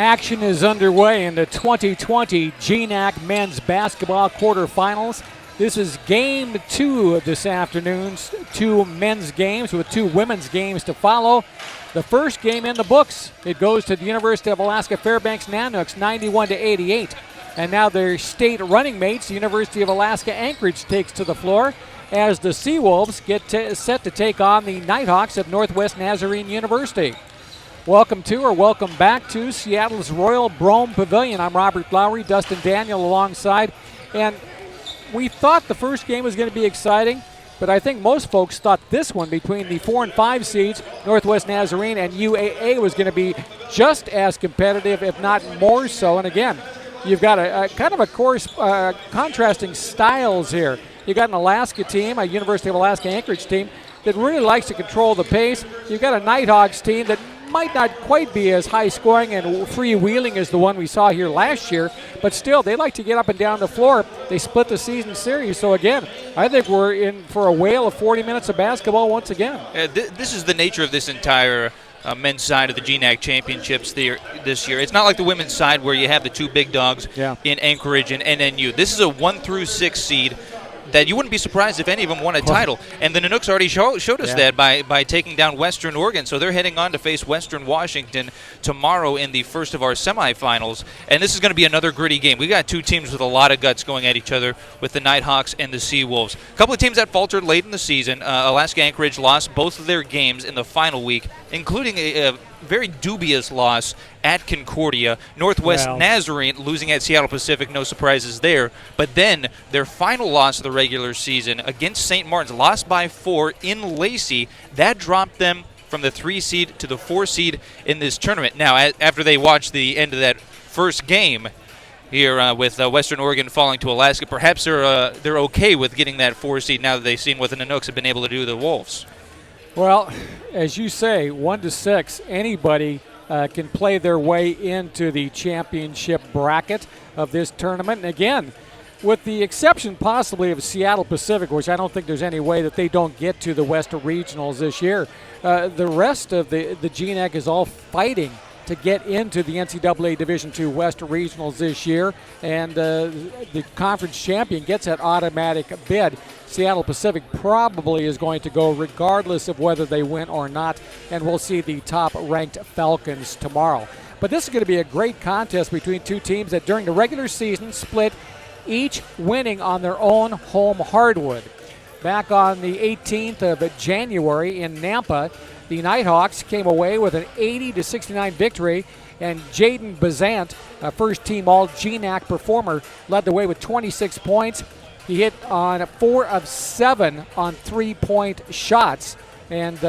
Action is underway in the 2020 GNAC Men's Basketball Quarterfinals. This is game 2 of this afternoon's 2 men's games with 2 women's games to follow. The first game in the books, it goes to the University of Alaska Fairbanks Nanooks 91-88. And now their state running mates, the University of Alaska Anchorage, takes to the floor as the Seawolves get set to take on the Nighthawks of Northwest Nazarene University. Welcome to or welcome back to Seattle's Royal Brougham Pavilion. I'm Robert Lowry, Dustin Daniel alongside. And we thought the first game was going to be exciting, but I think most folks thought this one between the 4 and 5 seeds, Northwest Nazarene and UAA, was going to be just as competitive, if not more so. And again, you've got a kind of a course contrasting styles here. You've got an Alaska team, a University of Alaska Anchorage team that really likes to control the pace. You've got a Nighthawks team that might not quite be as high scoring and freewheeling as the one we saw here last year, but still they like to get up and down the floor. They split the season series, so again, I think we're in for a whale of 40 minutes of basketball once again. This is the nature of this entire men's side of the GNAC Championships this year. It's not like the women's side where you have the 2 big dogs in Anchorage and NNU. This is a 1 through 6 seed that you wouldn't be surprised if any of them won a title. And the Nanooks already showed us that by taking down Western Oregon. So they're heading on to face Western Washington tomorrow in the first of our semifinals. And this is going to be another gritty game. We got 2 teams with a lot of guts going at each other with the Nighthawks and the Seawolves. A couple of teams that faltered late in the season. Alaska Anchorage lost both of their games in the final week, including a very dubious loss at Concordia. Northwest Nazarene losing at Seattle Pacific, no surprises there. But then their final loss of the regular season against St. Martin's, lost by 4 in Lacey. That dropped them from the 3 seed to the 4 seed in this tournament. Now, after they watched the end of that first game here with Western Oregon falling to Alaska, perhaps they're okay with getting that 4 seed now that they've seen what the Nanooks have been able to do to the Wolves. Well, as you say, 1 to 6, anybody can play their way into the championship bracket of this tournament. And again, with the exception possibly of Seattle Pacific, which I don't think there's any way that they don't get to the West Regionals this year, the rest of the GNAC is all fighting to get into the NCAA Division II West Regionals this year, and the conference champion gets that automatic bid. Seattle Pacific probably is going to go regardless of whether they win or not, and we'll see the top-ranked Falcons tomorrow. But this is going to be a great contest between 2 teams that during the regular season split, each winning on their own home hardwood. Back on the 18th of January in Nampa, the Nighthawks came away with an 80-69 victory, and Jaden Bazant, a first-team All-GNAC performer, led the way with 26 points. He hit on 4 of 7 on 3-point shots, and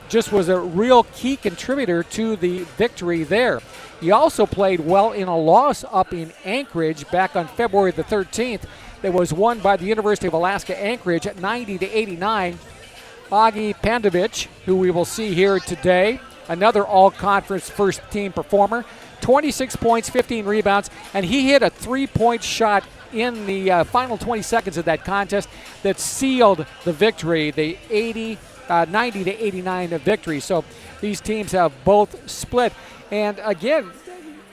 just was a real key contributor to the victory there. He also played well in a loss up in Anchorage back on February the 13th that was won by the University of Alaska Anchorage at 90-89. Augie Pandovich, who we will see here today, another all-conference first-team performer, 26 points, 15 rebounds, and he hit a 3-point shot in the final 20 seconds of that contest that sealed the victory, the 90-89 victory. So these teams have both split. And again,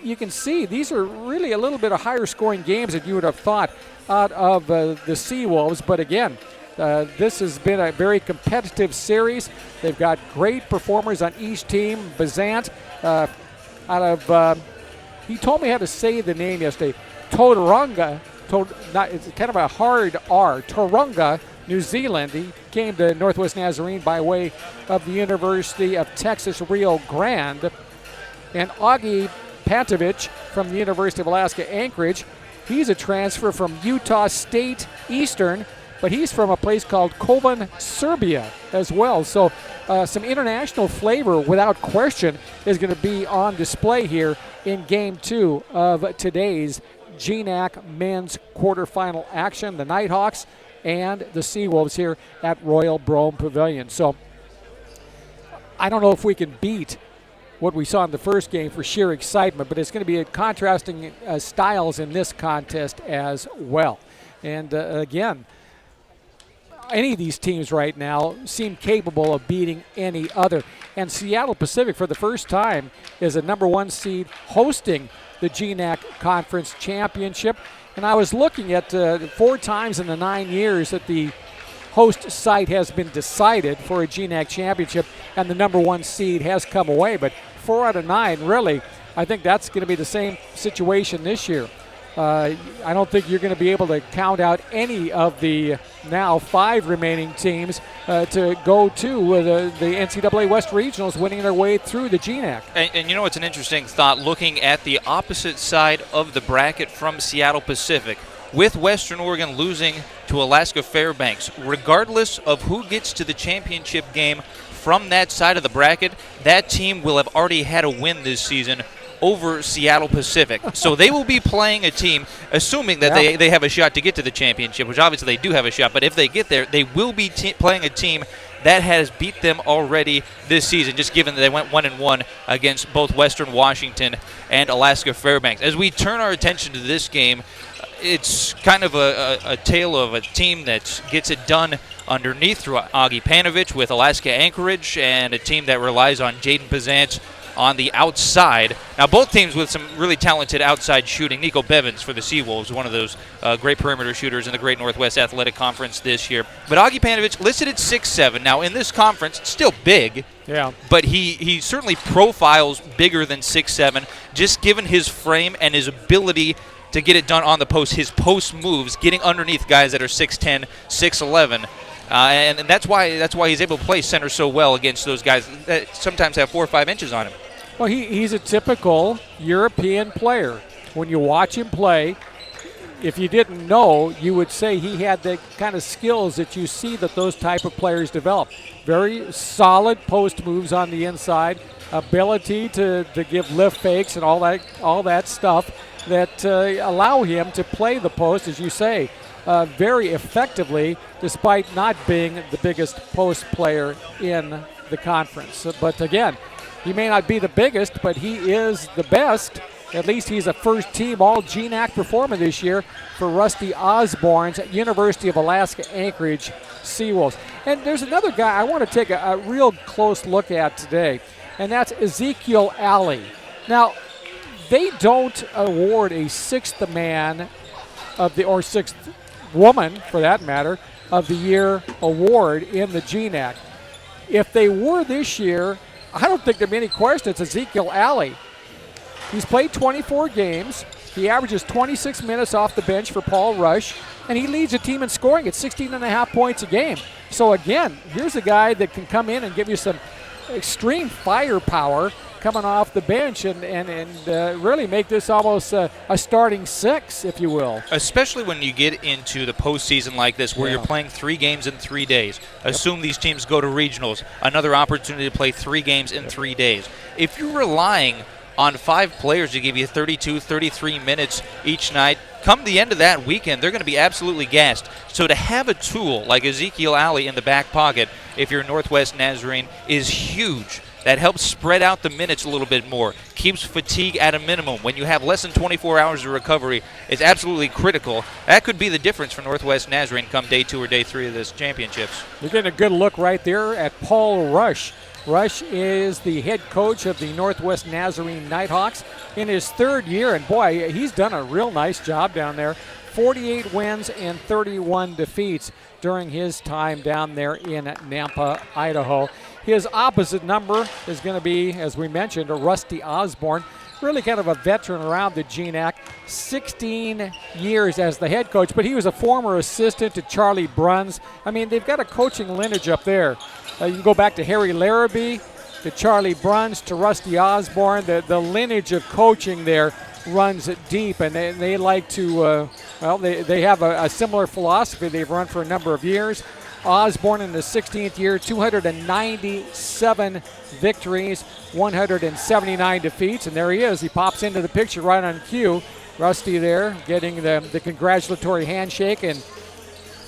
you can see these are really a little bit of higher scoring games than you would have thought out of the Seawolves. But again, this has been a very competitive series. They've got great performers on each team. Bazant he told me how to say the name yesterday, Tauranga. It's kind of a hard R. Tauranga, New Zealand. He came to Northwest Nazarene by way of the University of Texas Rio Grande. And Augie Pantovich from the University of Alaska Anchorage, he's a transfer from Utah State Eastern, but he's from a place called Kovan, Serbia as well. So some international flavor, without question, is going to be on display here in Game 2 of today's GNAC men's quarterfinal action. The Nighthawks and the Seawolves here at Royal Brougham Pavilion. So I don't know if we can beat what we saw in the first game for sheer excitement, but it's going to be a contrasting styles in this contest as well. And again, any of these teams right now seem capable of beating any other. And Seattle Pacific, for the first time, is a number 1 seed hosting the GNAC Conference Championship. And I was looking at 4 times in the 9 years that the host site has been decided for a GNAC championship, and the number 1 seed has come away. But 4 out of 9, really, I think that's going to be the same situation this year. I don't think you're going to be able to count out any of the now 5 remaining teams to go to the NCAA West Regionals, winning their way through the GNAC. And you know, it's an interesting thought looking at the opposite side of the bracket from Seattle Pacific. With Western Oregon losing to Alaska Fairbanks, regardless of who gets to the championship game from that side of the bracket, that team will have already had a win this season over Seattle Pacific. So they will be playing a team, assuming that they have a shot to get to the championship, which obviously they do have a shot, but if they get there, they will be playing a team that has beat them already this season, just given that they went 1-1 against both Western Washington and Alaska Fairbanks. As we turn our attention to this game, it's kind of a tale of a team that gets it done underneath through Augie Panovich with Alaska Anchorage, and a team that relies on Jaden Pazance on the outside. Now, both teams with some really talented outside shooting. Nico Bevins for the Seawolves, one of those great perimeter shooters in the Great Northwest Athletic Conference this year. But Augie Panovich listed at 6'7". Now, in this conference, still big. Yeah. But he certainly profiles bigger than 6'7", just given his frame and his ability to get it done on the post. His post moves, getting underneath guys that are 6'10", 6'11". And that's why he's able to play center so well against those guys that sometimes have 4 or 5 inches on him. Well, he's a typical European player. When you watch him play, if you didn't know, you would say he had the kind of skills that you see that those type of players develop. Very solid post moves on the inside, ability to give lift fakes and all that stuff that allow him to play the post, as you say, very effectively, despite not being the biggest post player in the conference. But again, he may not be the biggest, but he is the best. At least he's a first-team All-GNAC performer this year for Rusty Osborne's University of Alaska Anchorage Seawolves. And there's another guy I want to take a real close look at today, and that's Ezekiel Alley. Now, they don't award a sixth man or sixth woman, for that matter, of the year award in the GNAC. If they were this year, I don't think there'd be any question. It's Ezekiel Alley. He's played 24 games. He averages 26 minutes off the bench for Paul Rush, and he leads the team in scoring at 16.5 points a game. So again, here's a guy that can come in and give you some extreme firepower coming off the bench and really make this almost a starting 6, if you will. Especially when you get into the postseason like this, where you're playing 3 games in 3 days. Assume these teams go to regionals, another opportunity to play 3 games in 3 days. If you're relying on 5 players to give you 32, 33 minutes each night, come the end of that weekend, they're going to be absolutely gassed. So to have a tool like Ezekiel Alley in the back pocket, if you're Northwest Nazarene, is huge. That helps spread out the minutes a little bit more, keeps fatigue at a minimum. When you have less than 24 hours of recovery, it's absolutely critical. That could be the difference for Northwest Nazarene come day 2 or day 3 of this championships. You're getting a good look right there at Paul Rush. Rush is the head coach of the Northwest Nazarene Nighthawks in his 3rd year, and boy, he's done a real nice job down there. 48 wins and 31 defeats during his time down there in Nampa, Idaho. His opposite number is going to be, as we mentioned, a Rusty Osborne, really kind of a veteran around the GNAC, 16 years as the head coach, but he was a former assistant to Charlie Bruns. I mean, they've got a coaching lineage up there. You can go back to Harry Larrabee, to Charlie Bruns, to Rusty Osborne. The lineage of coaching there runs deep, and they like to, they have a similar philosophy they've run for a number of years. Osborne in his 16th year, 297 victories, 179 defeats, and there he is. He pops into the picture right on cue. Rusty there getting the congratulatory handshake and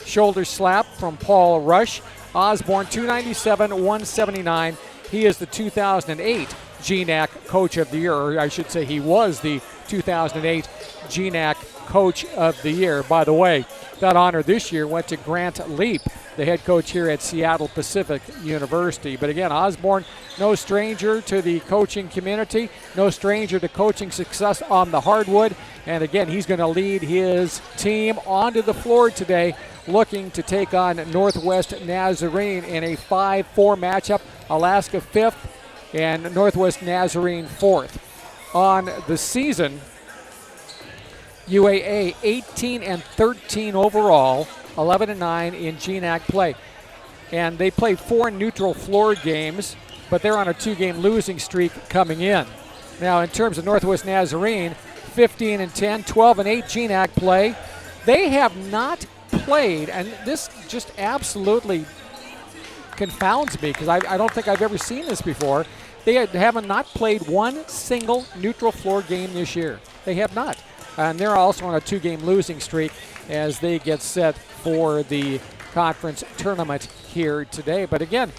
shoulder slap from Paul Rush. Osborne, 297, 179. He is the 2008 GNAC Coach of the Year, or I should say he was the 2008 GNAC Coach of the Year. By the way, that honor this year went to Grant Leap, the head coach here at Seattle Pacific University. But again, Osborne, no stranger to the coaching community, no stranger to coaching success on the hardwood. And again, he's going to lead his team onto the floor today, looking to take on Northwest Nazarene in a 5-4 matchup. Alaska 5th and Northwest Nazarene 4th. On the season, UAA 18-13 overall, 11-9 in GNAC play. And they played 4 neutral floor games, but they're on a 2-game losing streak coming in. Now, in terms of Northwest Nazarene, 15-10, 12-8 GNAC play. They have not played, and this just absolutely confounds me because I don't think I've ever seen this before. They haven't not played one single neutral floor game this year. They have not. And they're also on a 2-game losing streak as they get set for the conference tournament here today. But again,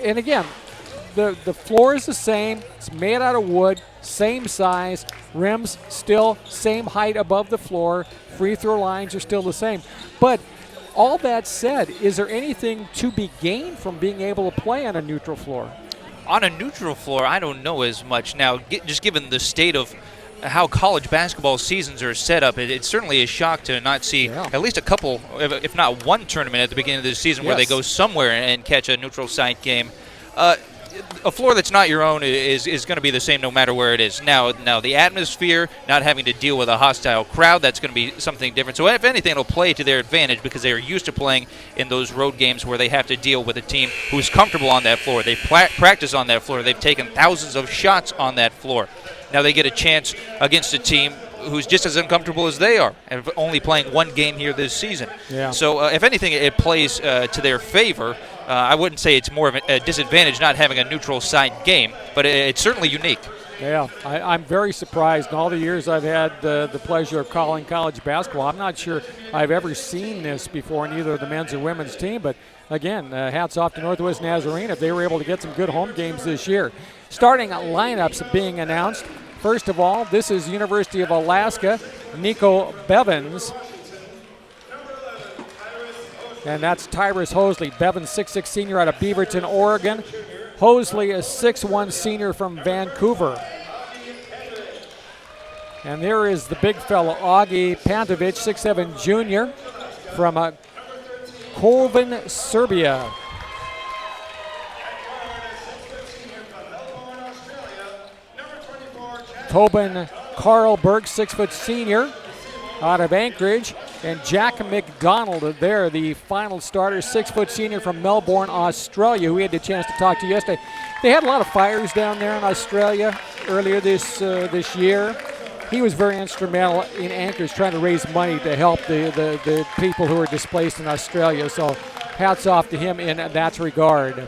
the floor is the same. It's made out of wood, same size. Rims still same height above the floor. Free throw lines are still the same. But all that said, is there anything to be gained from being able to play on a neutral floor? On a neutral floor, I don't know as much. Now, just given the state of how college basketball seasons are set up, it's certainly a shock to not see at least a couple, if not one tournament at the beginning of the season where they go somewhere and catch a neutral site game. A floor that's not your own is going to be the same no matter where it is. Now the atmosphere, not having to deal with a hostile crowd, that's going to be something different. So if anything, it'll play to their advantage because they are used to playing in those road games where they have to deal with a team who's comfortable on that floor. They practice on that floor. They've taken thousands of shots on that floor. Now they get a chance against a team who's just as uncomfortable as they are, and only playing one game here this season. Yeah. So if anything, it plays to their favor. I wouldn't say it's more of a disadvantage not having a neutral site game, but it's certainly unique. Yeah, I'm very surprised. In all the years I've had the pleasure of calling college basketball, I'm not sure I've ever seen this before in either the men's or women's team. But again, hats off to Northwest Nazarene if they were able to get some good home games this year. Starting lineups being announced. First of all, this is University of Alaska, Nico Bevins. And that's Tyrus Hosley. Bevins, 6'6" senior out of Beaverton, Oregon. Hosley, a 6'1" senior from Vancouver. And there is the big fellow, Augie Pantovic, 6'7" junior from Kovan, Serbia. Tobin Carlberg, 6' senior out of Anchorage. And Jack McDonald there, the final starter, 6' senior from Melbourne, Australia, who we had the chance to talk to yesterday. They had a lot of fires down there in Australia earlier this year. He was very instrumental in Anchorage trying to raise money to help the people who were displaced in Australia. So hats off to him in that regard.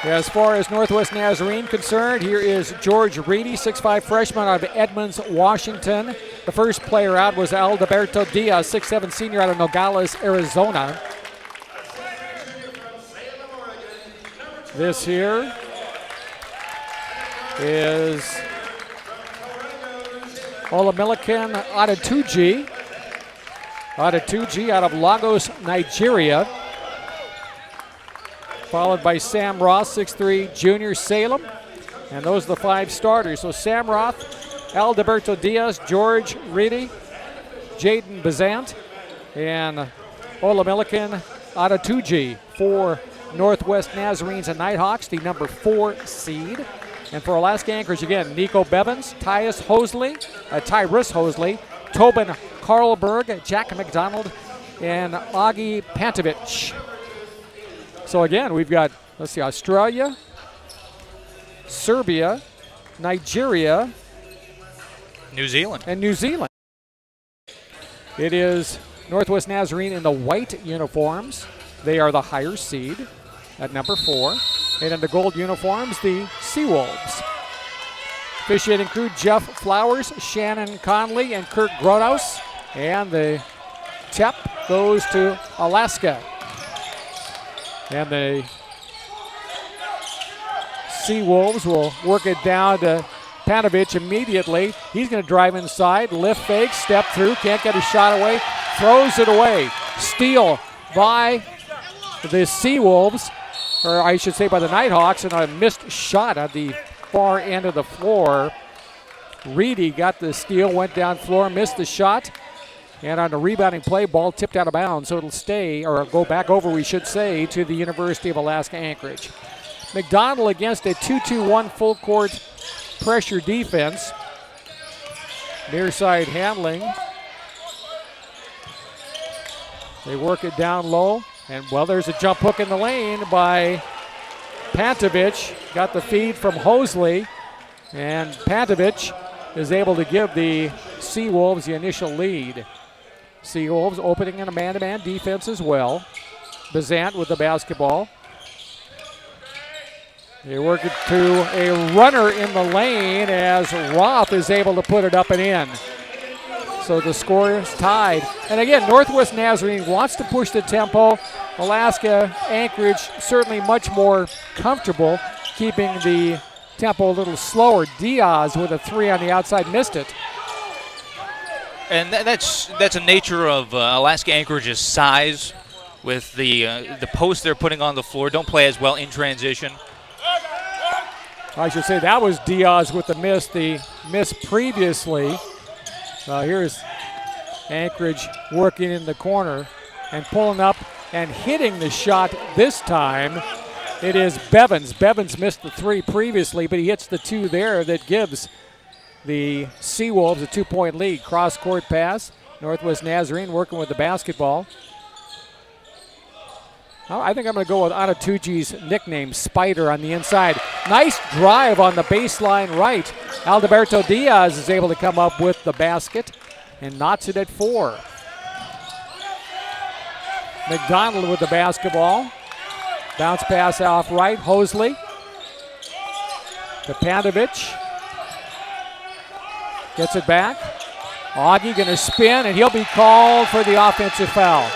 As far as Northwest Nazarene concerned, here is George Reedy, 6'5" freshman out of Edmonds, Washington. The first player out was Alberto Diaz, 6'7" senior out of Nogales, Arizona. This here is Olamilekan Adetuji. Adetuji out of Lagos, Nigeria. Followed by Sam Roth, 6'3", junior, Salem. And those are the 5 starters. So Sam Roth, Alberto Diaz, George Reedy, Jaden Bazant, and Olamilekan Adetuji for Northwest Nazarenes and Nighthawks, the number 4 seed. And for Alaska Anchorage, again, Nico Bevins, Tyrus Hosley, Tobin Carlberg, Jack McDonald, and Augie Pantovic. So again, we've got, let's see, Australia, Serbia, Nigeria, New Zealand. And New Zealand. It is Northwest Nazarene in the white uniforms. They are the higher seed at number 4. And in the gold uniforms, the Seawolves. Officiating crew, Jeff Flowers, Shannon Conley, and Kirk Grodhaus. And the tip goes to Alaska. And the Seawolves will work it down to Panovich immediately. He's going to drive inside, lift fake, step through, can't get a shot away, throws it away. Steal by the Seawolves, or I should say by the Nighthawks, and a missed shot at the far end of the floor. Reedy got the steal, went down floor, missed the shot, and on a rebounding play, ball tipped out of bounds, so it'll stay, or go back over, we should say, to the University of Alaska Anchorage. McDonald against a 2-2-1 full court pressure defense. Near side handling. They work it down low, and well, there's a jump hook in the lane by Pantovich. Got the feed from Hosley, and Pantovich is able to give the Seawolves the initial lead. Seawolves opening in a man-to-man defense as well. Bazant with the basketball. They work it to a runner in the lane as Roth is able to put it up and in. So the score is tied. And again, Northwest Nazarene wants to push the tempo. Alaska Anchorage certainly much more comfortable keeping the tempo a little slower. Diaz with a three on the outside, missed it. And that's a nature of Alaska Anchorage's size with the posts they're putting on the floor. Don't play as well in transition. I should say that was Diaz with the miss previously. Here's Anchorage working in the corner and pulling up and hitting the shot this time. It is Bevins. Bevins missed the three previously, but he hits the two there that gives the Seawolves a 2-point lead. Cross-court pass. Northwest Nazarene working with the basketball. I think I'm going to go with Anatuji's nickname, Spider, on the inside. Nice drive on the baseline right. Alberto Diaz is able to come up with the basket and knots it at 4. McDonald with the basketball. Bounce pass off right. Hosley to Pantovich. Gets it back. Augie going to spin, and he'll be called for the offensive foul.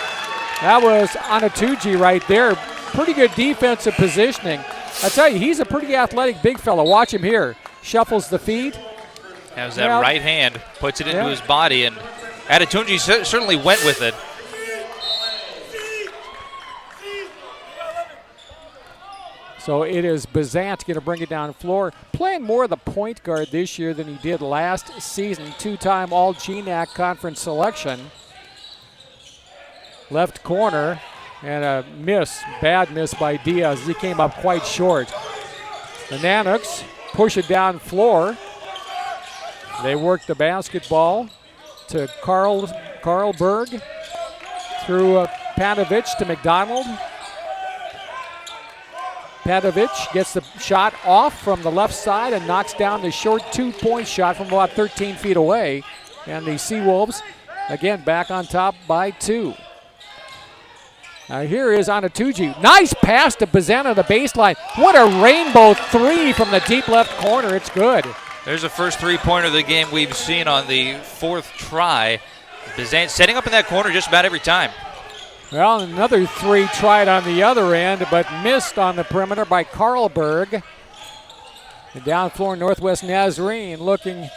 That was Anatuji right there. Pretty good defensive positioning. I tell you, he's a pretty athletic big fella. Watch him here. Shuffles the feet. Has that right hand, puts it into his body, and Anatuji certainly went with it. So it is Bazant going to bring it down the floor. Playing more of the point guard this year than he did last season. Two-time All-GNAC Conference selection. Left corner, and a miss, bad miss by Diaz. He came up quite short. The Nanuks push it down floor. They work the basketball to Carlberg through Pantovich to McDonald. Pantovich gets the shot off from the left side and knocks down the short 2-point shot from about 13 feet away. And the Seawolves, again, back on top by 2. Here is Anatuji. Nice pass to Bazant on the baseline. What a rainbow three from the deep left corner. It's good. There's the first three-pointer of the game we've seen on the 4th try. Bazant setting up in that corner just about every time. Well, another three tried on the other end, but missed on the perimeter by Carlberg. And down floor, Northwest Nazarene looking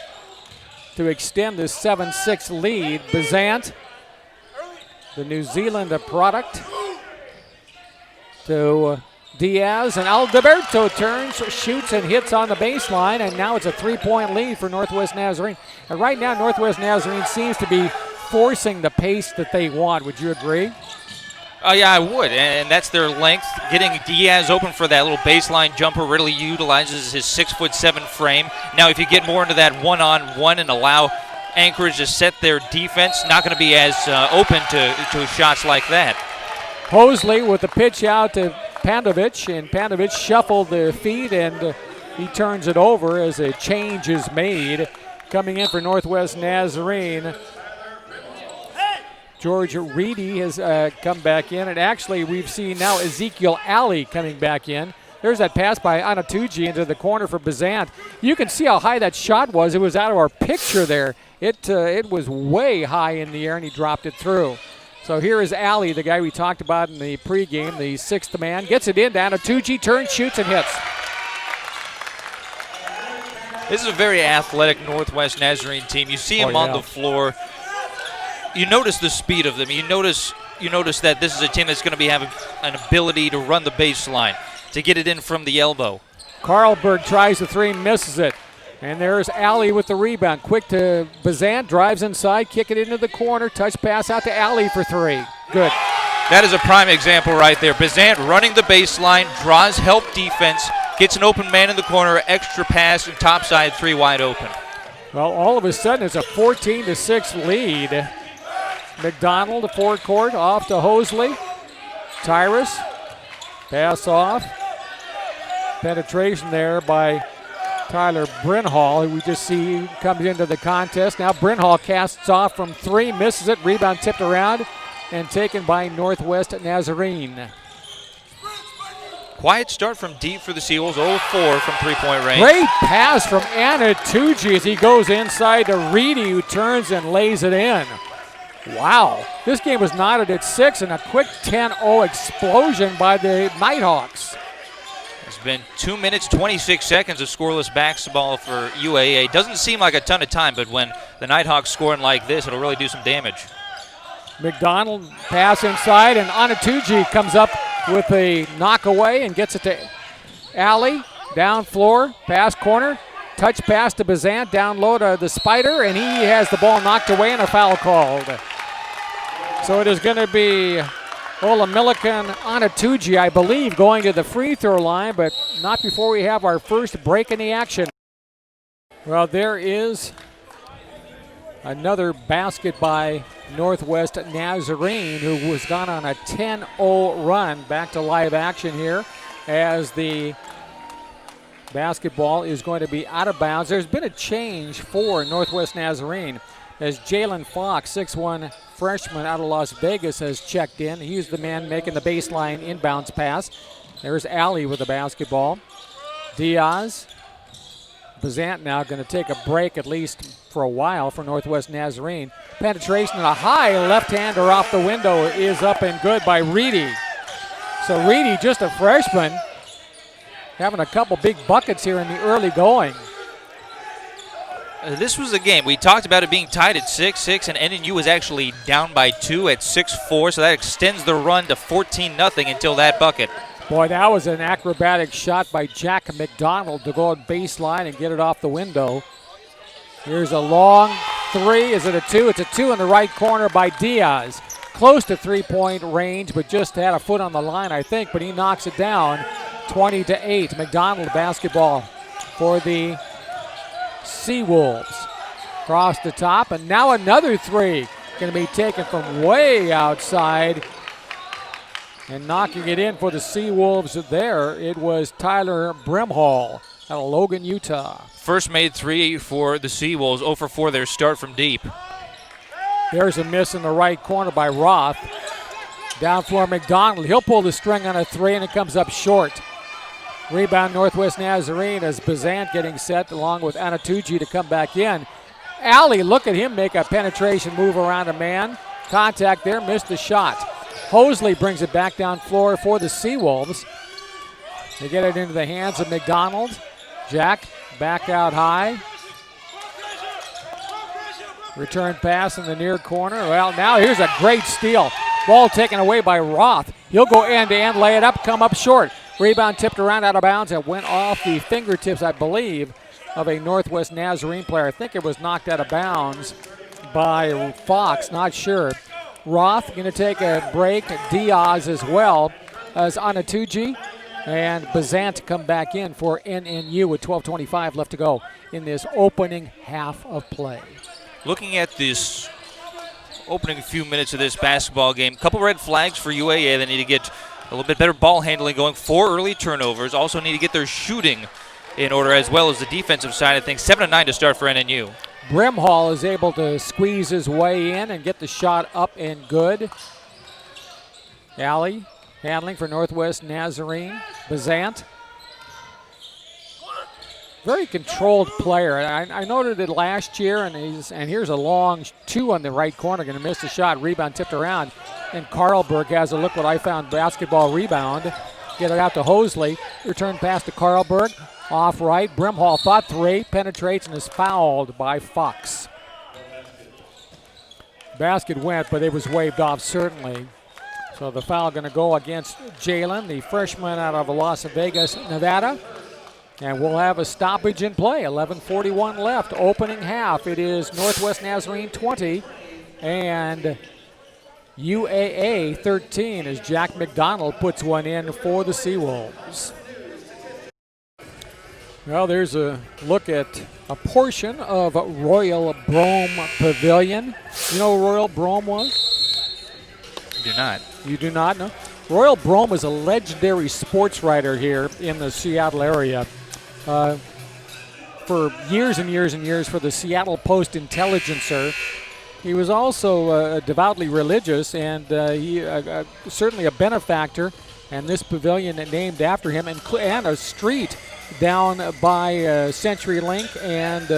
to extend this 7-6 lead. Bazant, the New Zealand product, to Diaz, and Alberto turns, shoots, and hits on the baseline, and now it's a 3-point lead for Northwest Nazarene. And right now, Northwest Nazarene seems to be forcing the pace that they want. Would you agree? Yeah, I would, and that's their length. Getting Diaz open for that little baseline jumper really utilizes his 6'7" frame. Now, if you get more into that one-on-one and allow Anchorage to set their defense, not going to be as open to shots like that. Hosley with the pitch out to Pantovich, and Pantovich shuffled the feet, and he turns it over as a change is made. Coming in for Northwest Nazarene, George Reedy has come back in, and actually we've seen now Ezekiel Alley coming back in. There's that pass by Anatuji into the corner for Bazant. You can see how high that shot was. It was out of our picture there. It was way high in the air, and he dropped it through. So here is Alley, the guy we talked about in the pregame, the 6th man. Gets it in to Anatuji, turns, shoots, and hits. This is a very athletic Northwest Nazarene team. You see them on the floor. You notice the speed of them. You notice that this is a team that's going to be having an ability to run the baseline, to get it in from the elbow. Carlberg tries the three, misses it. And there's Alley with the rebound. Quick to Bazant, drives inside, kick it into the corner, touch pass out to Alley for three. Good. That is a prime example right there. Bazant running the baseline, draws help defense, gets an open man in the corner, extra pass, and topside three wide open. Well, all of a sudden it's a 14-6 lead. McDonald to forward court, off to Hosley. Tyrus, pass off. Penetration there by Tyler Brinhall, who we just see comes into the contest. Now Brinhall casts off from three, misses it. Rebound tipped around and taken by Northwest Nazarene. Quiet start from deep for the Seawolves, 0-4 from three-point range. Great pass from Anatuji as he goes inside to Reedy, who turns and lays it in. Wow, this game was knotted at 6 and a quick 10-0 explosion by the Nighthawks. It's been 2 minutes, 26 seconds of scoreless basketball for UAA. Doesn't seem like a ton of time, but when the Nighthawks scoring like this, it'll really do some damage. McDonald pass inside, and Anatuji comes up with a knockaway and gets it to Alley. Down floor, pass corner, touch pass to Bazant, down low to the Spider, and he has the ball knocked away and a foul called. So it is going to be Olamilikan Anatuji, I believe, going to the free throw line, but not before we have our first break in the action. Well, there is another basket by Northwest Nazarene, who has gone on a 10-0 run. Back to live action here as the basketball is going to be out of bounds. There's been a change for Northwest Nazarene as Jalen Fox, 6'1" freshman out of Las Vegas, has checked in. He's the man making the baseline inbounds pass. There's Alley with the basketball. Diaz. Bazant now going to take a break, at least for a while, for Northwest Nazarene. Penetration and a high left-hander off the window is up and good by Reedy. So Reedy, just a freshman, having a couple big buckets here in the early going. This was the game. We talked about it being tied at 6-6, and NNU was actually down by 2 at 6-4, so that extends the run to 14-0 until that bucket. Boy, that was an acrobatic shot by Jack McDonald to go on baseline and get it off the window. Here's a long three. Is it a two? It's a two in the right corner by Diaz. Close to three-point range, but just had a foot on the line, I think, but he knocks it down. 20-8. McDonald basketball for the Seawolves. Across the top, and now another three. Going to be taken from way outside. And knocking it in for the Seawolves there, it was Tyler Brimhall out of Logan, Utah. First made three for the Seawolves, 0 for 4 their start from deep. There's a miss in the right corner by Roth. Down floor McDonald. He'll pull the string on a three, and it comes up short. Rebound Northwest Nazarene as Bazant getting set along with Anatuji to come back in. Alley, look at him make a penetration move around a man. Contact there, missed the shot. Hosley brings it back down floor for the Seawolves. They get it into the hands of McDonald. Jack back out high. Return pass in the near corner. Well, now here's a great steal. Ball taken away by Roth. He'll go end-to-end, lay it up, come up short. Rebound tipped around out of bounds. It went off the fingertips, I believe, of a Northwest Nazarene player. I think it was knocked out of bounds by Fox, not sure. Roth going to take a break. Diaz as well as Anatuji. And Bazant to come back in for NNU with 12:25 left to go in this opening half of play. Looking at this opening few minutes of this basketball game, a couple red flags for UAA. They need to get a little bit better ball handling going. 4 early turnovers. Also need to get their shooting in order as well as the defensive side of things. 7-9 to start for NNU. Brimhall is able to squeeze his way in and get the shot up and good. Alley handling for Northwest Nazarene. Bazant. Very controlled player. I noted it last year, and here's a long two on the right corner. Going to miss the shot. Rebound tipped around. And Carlberg has a look what I found basketball rebound. Get it out to Hosley. Return pass to Carlberg. off right. Brimhall thought three, penetrates and is fouled by Fox. Basket went, but it was waved off certainly. So the foul going to go against Jalen, the freshman out of Las Vegas, Nevada. And we'll have a stoppage in play. 11:41 left, opening half. It is Northwest Nazarene 20 and UAA 13 as Jack McDonald puts one in for the Seawolves. Well, there's a look at a portion of Royal Brougham Pavilion. You know who Royal Brougham was? Do not. You do not know? Royal Brougham is a legendary sports writer here in the Seattle area. For years and years and years for the Seattle Post-Intelligencer. He was also devoutly religious and he certainly a benefactor. And this pavilion named after him, and a street down by CenturyLink and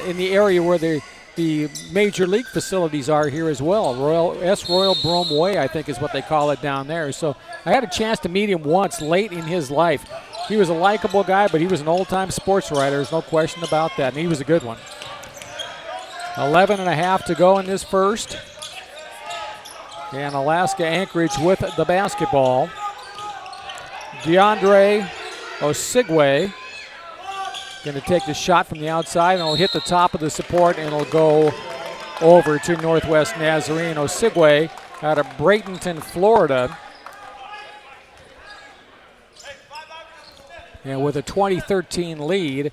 in the area where the major league facilities are here as well. Royal Brougham Way, I think is what they call it down there. So I had a chance to meet him once late in his life. He was a likable guy, but he was an old-time sports writer. There's no question about that, and he was a good one. 11 and a half to go in this first. And Alaska Anchorage with the basketball. DeAndre Osigwe going to take the shot from the outside, and it'll hit the top of the support, and it'll go over to Northwest Nazarene. Osigwe out of Bradenton, Florida. And with a 2013 lead,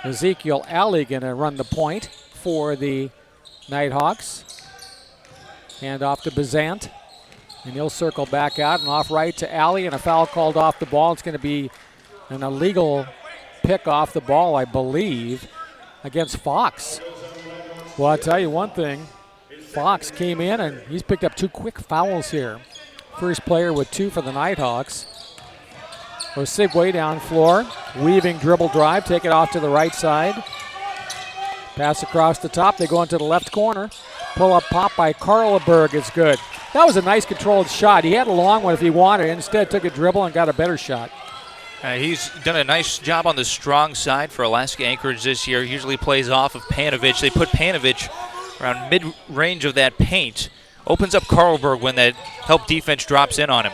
Ezekiel Alley going to run the point for the Nighthawks. Hand off to Bazant. And he'll circle back out and off right to Alley, and a foul called off the ball. It's going to be an illegal pick off the ball, I believe, against Fox. Well, I'll tell you one thing. Fox came in, and he's picked up two quick fouls here. First player with two for the Nighthawks. Osigwe down floor, weaving dribble drive, take it off to the right side. Pass across the top, they go into the left corner. Pull-up pop by Karlberg is good. That was a nice controlled shot. He had a long one if he wanted. Instead took a dribble and got a better shot. He's done a nice job on the strong side for Alaska Anchorage this year. He usually plays off of Panovich. They put Panovich around mid-range of that paint. Opens up Karlberg when that help defense drops in on him.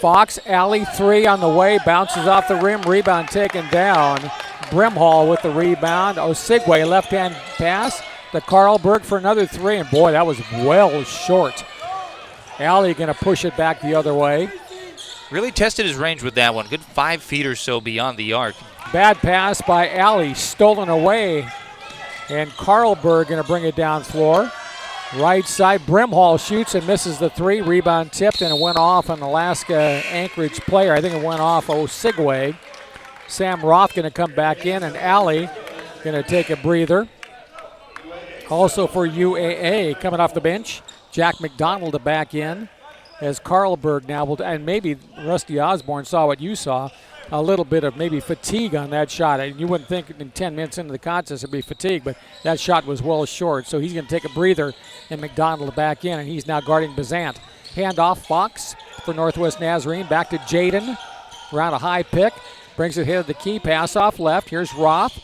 Fox, Alley, three on the way, bounces off the rim, rebound taken down. Brimhall with the rebound. Osigwe, left-hand pass to Karlberg for another three, and boy, that was well short. Alley going to push it back the other way. Really tested his range with that one. Good 5 feet or so beyond the arc. Bad pass by Alley, stolen away, and Karlberg going to bring it down floor. Right side, Brimhall shoots and misses the three. Rebound tipped, and it went off an Alaska Anchorage player. I think it went off Osigwe. Sam Roth going to come back in, and Alley going to take a breather. Also for UAA, coming off the bench, Jack McDonald to back in as Karlberg now will, and maybe Rusty Osborne saw what you saw, a little bit of maybe fatigue on that shot. And you wouldn't think in 10 minutes into the contest it'd be fatigue, but that shot was well short. So he's going to take a breather, and McDonald back in, and he's now guarding Bazant. Hand off Fox for Northwest Nazarene. Back to Jaden. Around a high pick. Brings it here to the key. Pass off left. Here's Roth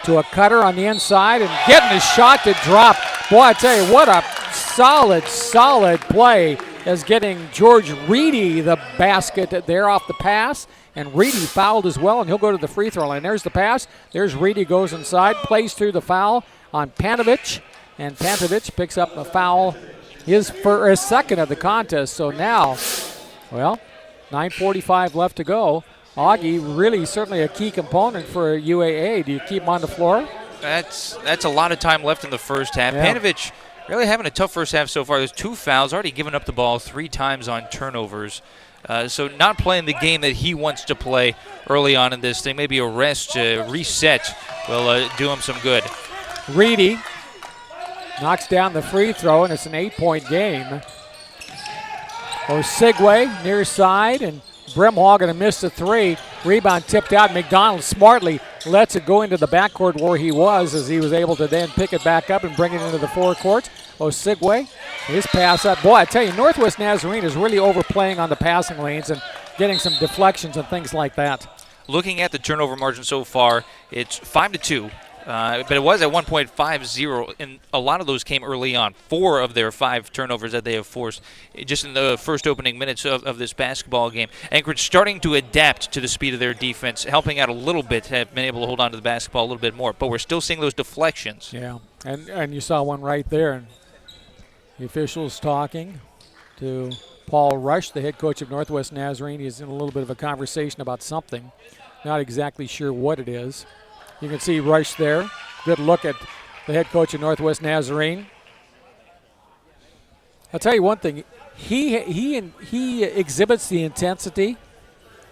to a cutter on the inside and getting his shot to drop. Boy, I tell you, what a solid play as getting George Reedy the basket there off the pass. And Reedy fouled as well, and he'll go to the free throw line. There's the pass. There's Reedy, goes inside, plays through the foul on Panovich. And Panovich picks up a foul, his second of the contest. So now, well, 9:45 left to go. Augie, really certainly a key component for UAA. Do you keep him on the floor? That's a lot of time left in the first half. Yeah. Panovich really having a tough first half so far. There's 2 fouls, already given up the ball 3 times on turnovers. So not playing the game that he wants to play early on in this thing. Maybe a rest, reset will do him some good. Reedy knocks down the free throw, and it's an 8-point game. Osigwe near side, and Brimhall going to miss the three. Rebound tipped out. McDonald smartly lets it go into the backcourt where he was, as he was able to then pick it back up and bring it into the forecourt. Osigwe, his pass up. Boy, I tell you, Northwest Nazarene is really overplaying on the passing lanes, and getting some deflections and things like that. Looking at the turnover margin so far, it's 5-2. But it was at 1.50, and a lot of those came early on. 4 of their 5 turnovers that they have forced just in the first opening minutes of this basketball game. Anchorage starting to adapt to the speed of their defense, helping out a little bit, have been able to hold on to the basketball a little bit more. But we're still seeing those deflections. Yeah, and you saw one right there. And the officials talking to Paul Rush, the head coach of Northwest Nazarene. He's in a little bit of a conversation about something. Not exactly sure what it is. You can see Rush there. Good look at the head coach of Northwest Nazarene. I'll tell you one thing. He exhibits the intensity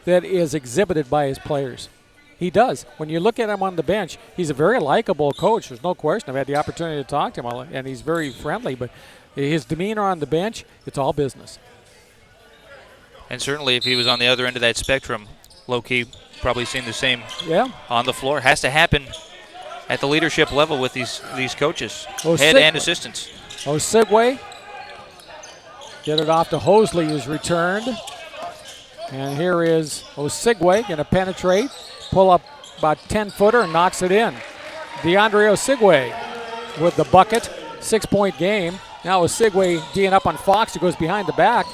that is exhibited by his players. He does. When you look at him on the bench, he's a very likable coach. There's no question. I've had the opportunity to talk to him, and he's very friendly. But his demeanor on the bench, it's all business. And certainly if he was on the other end of that spectrum, low-key, probably seen the same on the floor. Has to happen at the leadership level with these coaches, head and assistants. Osigwe, get it off to Hosley, who's returned. And here is Osigwe, going to penetrate, pull up about 10-footer and knocks it in. DeAndre Osigwe with the bucket, 6-point game. Now Osigwe D'ing up on Fox, who goes behind the back.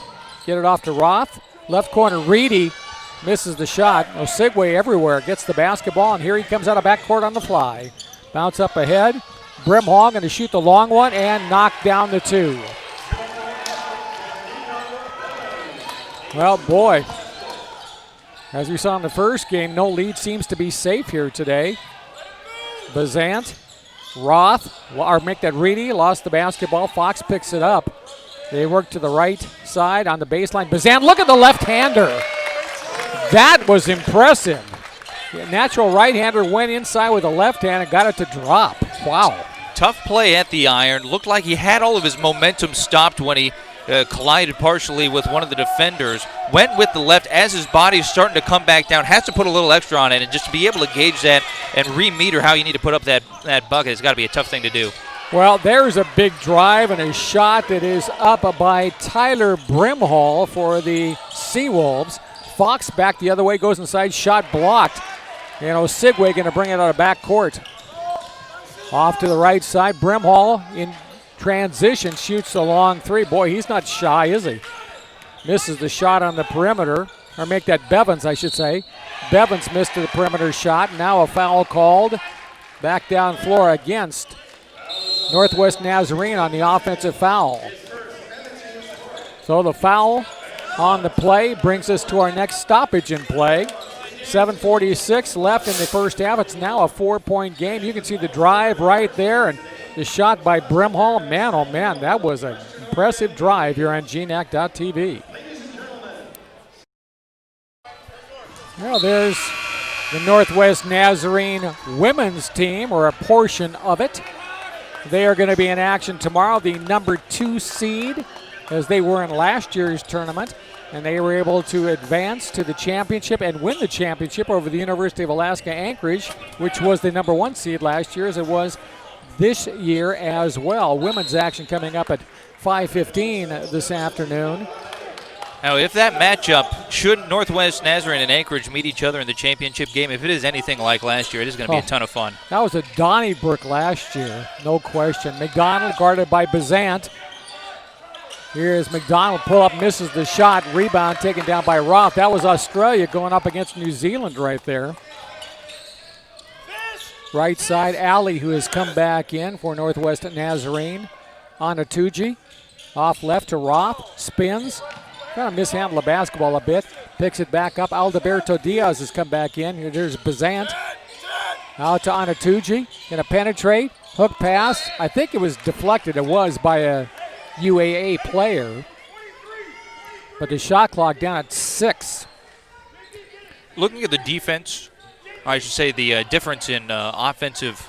Get it off to Roth. Left corner, Reedy. Misses the shot. Osigwe everywhere. Gets the basketball, and here he comes out of backcourt on the fly. Bounce up ahead. Brimhall going to shoot the long one and knock down the 2. Well, boy, as we saw in the first game, no lead seems to be safe here today. Bazant, Roth, or make that Reedy, lost the basketball. Fox picks it up. They work to the right side on the baseline. Bazant, look at the left-hander. That was impressive. The natural right-hander went inside with a left hand and got it to drop. Wow. Tough play at the iron. Looked like he had all of his momentum stopped when he collided partially with one of the defenders. Went with the left as his body's starting to come back down. Has to put a little extra on it, and just to be able to gauge that and re-meter how you need to put up that bucket, it's got to be a tough thing to do. Well, there's a big drive and a shot that is up by Tyler Brimhall for the Seawolves. Fox back the other way, goes inside, shot blocked. And Osigwe going to bring it out of backcourt. Off to the right side, Brimhall in transition shoots a long 3. Boy, he's not shy, is he? Misses the shot on the perimeter, or make that Bevins, I should say. Bevins missed the perimeter shot. Now a foul called. Back down floor against Northwest Nazarene on the offensive foul. So the foul on the play brings us to our next stoppage in play. 7:46 left in the first half. It's now a 4-point game. You can see the drive right there and the shot by Brimhall. Man, oh man, that was an impressive drive here on GNAC.TV. Well, there's the Northwest Nazarene women's team, or a portion of it. They are going to be in action tomorrow, the number 2 seed, as they were in last year's tournament. And they were able to advance to the championship and win the championship over the University of Alaska Anchorage, which was the number 1 seed last year, as it was this year as well. Women's action coming up at 5:15 this afternoon. Now, if that matchup, should Northwest Nazarene and Anchorage meet each other in the championship game, if it is anything like last year, it is going to be a ton of fun. That was a Donnybrook last year, no question. McDonald guarded by Bazant. Here's McDonald, pull up, misses the shot. Rebound taken down by Roth. That was Australia going up against New Zealand right there. Right side, Alley, who has come back in for Northwest Nazarene. Anatuji, off left to Roth, spins. Kind of mishandled the basketball a bit. Picks it back up. Aldeberto Diaz has come back in. Here, there's Bazant. Out to Anatuji. Going to penetrate. Hook pass. I think it was deflected. It was by a UAA player. But the shot clock down at 6. Looking at the defense, I should say the difference in offensive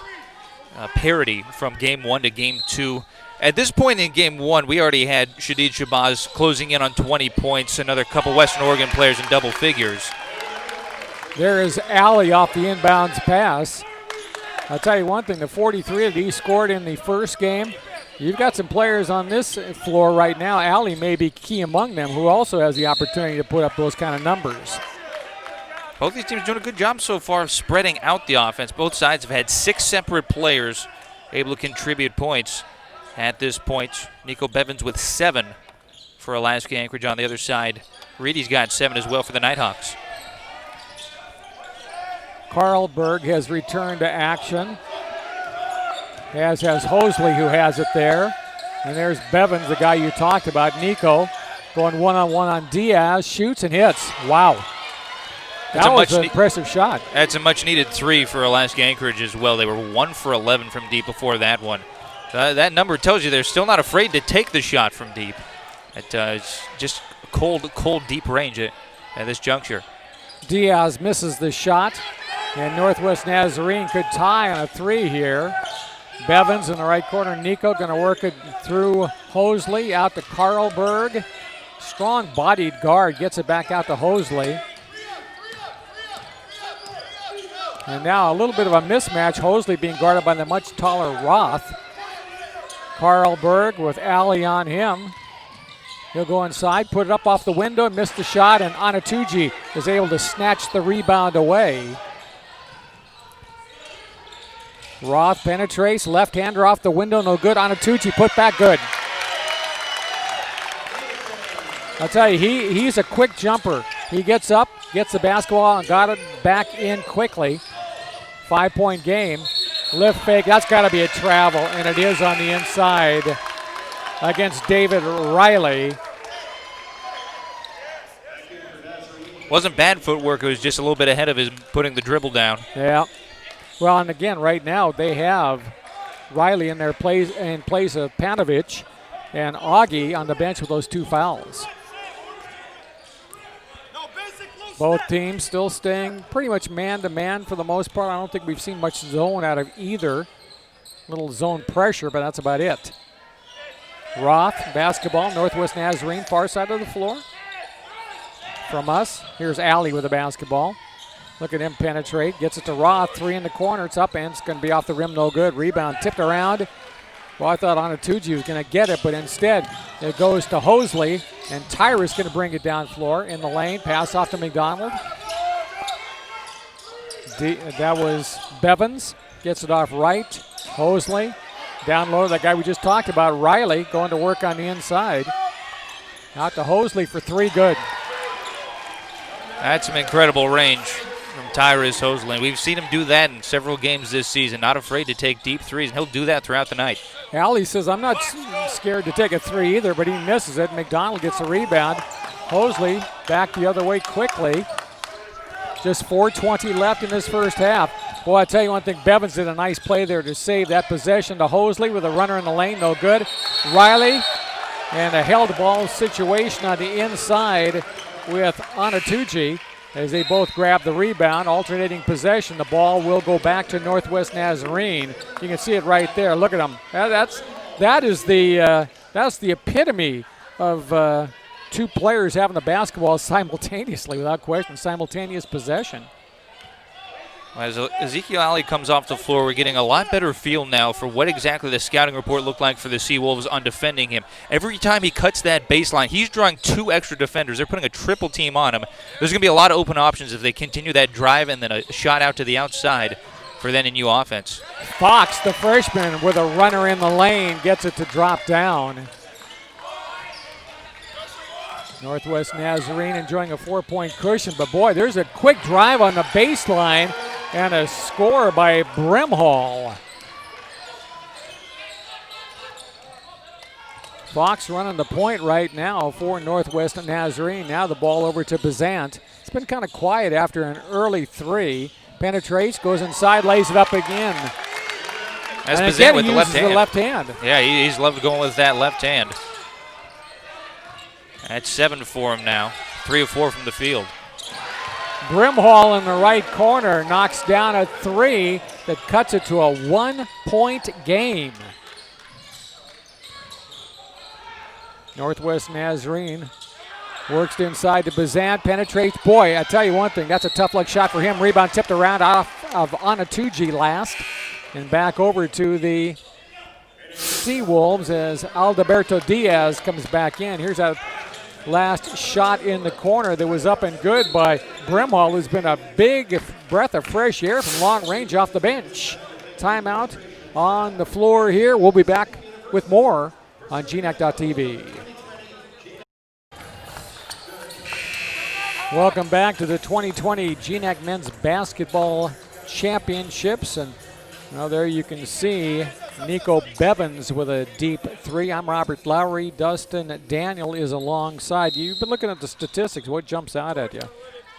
parity from game 1 to game 2. At this point in game 1, we already had Shadid Shabazz closing in on 20 points, another couple Western Oregon players in double figures. There is Alley off the inbounds pass. I'll tell you one thing, the 43 that he scored in the first game, You've got some players on this floor right now. Allie may be key among them, who also has the opportunity to put up those kind of numbers. Both these teams doing a good job so far of spreading out the offense. Both sides have had 6 separate players able to contribute points at this point. Nico Bevins with 7 for Alaska Anchorage on the other side. Reedy's got 7 as well for the Nighthawks. Carlberg has returned to action, as has Hosley, who has it there. And there's Bevins, the guy you talked about. Nico going one-on-one on Diaz, shoots and hits. Wow. That was an impressive shot. That's a much-needed 3 for Alaska Anchorage as well. They were 1 for 11 from deep before that one. That number tells you they're still not afraid to take the shot from deep. It's just cold, deep range at this juncture. Diaz misses the shot, and Northwest Nazarene could tie on a 3 here. Bevins in the right corner. Nico going to work it through Hosley, out to Carlberg. Strong-bodied guard gets it back out to Hosley. And now a little bit of a mismatch. Hosley being guarded by the much taller Roth. Carlberg with Allie on him. He'll go inside, put it up off the window, missed the shot, and Anatuji is able to snatch the rebound away. Roth penetrates, left-hander off the window, no good. Anatuji put back, good. I'll tell you, he's a quick jumper. He gets up, gets the basketball, and got it back in quickly. 5-point game. Lift fake, that's got to be a travel, and it is on the inside against David Riley. Wasn't bad footwork, it was just a little bit ahead of his putting the dribble down. Yeah. Well, and again, right now they have Riley in their place of Panovich and Augie on the bench with those 2 fouls. Both teams still staying pretty much man-to-man for the most part. I don't think we've seen much zone out of either. Little zone pressure, but that's about it. Roth, basketball, Northwest Nazarene, far side of the floor. From us, here's Allie with the basketball. Look at him penetrate, gets it to Roth, 3 in the corner, it's up and it's going to be off the rim, no good. Rebound tipped around. Well, I thought Anatuji was going to get it, but instead it goes to Hosley, and Tyrus going to bring it down floor in the lane. Pass off to McDonald. That was Bevins. Gets it off right. Hosley down low. That guy we just talked about, Riley, going to work on the inside. Out to Hosley for 3, good. That's some incredible range from Tyrus Hosley. We've seen him do that in several games this season. Not afraid to take deep threes, and he'll do that throughout the night. Allie says, I'm not scared to take a 3 either, but he misses it. McDonald gets the rebound. Hosley back the other way quickly. Just 4:20 left in this first half. Boy, I tell you one thing, Bevins did a nice play there to save that possession to Hosley with a runner in the lane, no good. Riley, and a held ball situation on the inside with Anatuji as they both grab the rebound, alternating possession. The ball will go back to Northwest Nazarene. You can see it right there. Look at them. That's the epitome of 2 players having the basketball simultaneously, without question, simultaneous possession. As Ezekiel Alley comes off the floor, we're getting a lot better feel now for what exactly the scouting report looked like for the Seawolves on defending him. Every time he cuts that baseline, he's drawing 2 extra defenders. They're putting a triple team on him. There's going to be a lot of open options if they continue that drive and then a shot out to the outside for then a new offense. Fox, the freshman, with a runner in the lane, gets it to drop down. Northwest Nazarene enjoying a 4-point cushion, but boy, there's a quick drive on the baseline and a score by Brimhall. Fox running the point right now for Northwest Nazarene. Now the ball over to Bazant. It's been kind of quiet after an early 3. Penetrates, goes inside, lays it up again. That's and Bazant again, with he the uses left hand. the left hand. Yeah, he's loved going with that left hand. That's 7 for him now. 3 of 4 from the field. Brimhall in the right corner knocks down a 3 that cuts it to a 1-point game. Northwest Nazarene works inside to Bazant, penetrates. Boy, I tell you one thing, that's a tough luck shot for him. Rebound tipped around off of Anatuji last. And back over to the Seawolves as Alberto Diaz comes back in. Here's a last shot in the corner that was up and good by Brimhall, who's been a big breath of fresh air from long range off the bench. Timeout on the floor here. We'll be back with more on GNAC.TV. Welcome back to the 2020 GNAC Men's Basketball Championships. And well, there you can see Nico Bevins with a deep three. I'm Robert Lowry. Dustin Daniel is alongside you. You've been looking at the statistics. What jumps out at you?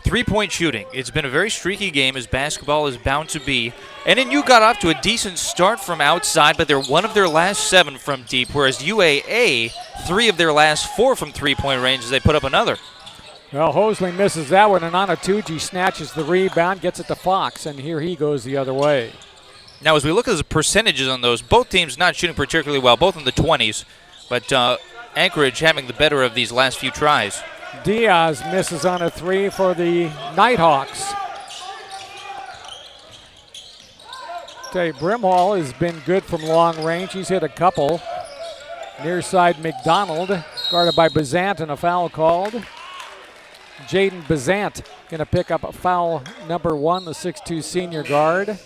Three-point shooting. It's been a very streaky game, as basketball is bound to be. And then you got off to a decent start from outside, but they're one of their last 7 from deep, whereas UAA, 3 of their last 4 from three-point range as they put up another. Well, Hosley misses that one, and Anatuji snatches the rebound, gets it to Fox, and here he goes the other way. Now, as we look at the percentages on those, both teams not shooting particularly well, both in the 20s, but Anchorage having the better of these last few tries. Diaz misses on a 3 for the Nighthawks. Tell you, Brimhall has been good from long range. He's hit a couple. Near side McDonald, guarded by Bazant, and a foul called. Jaden Bazant going to pick up a foul number 1, the 6'2 senior guard.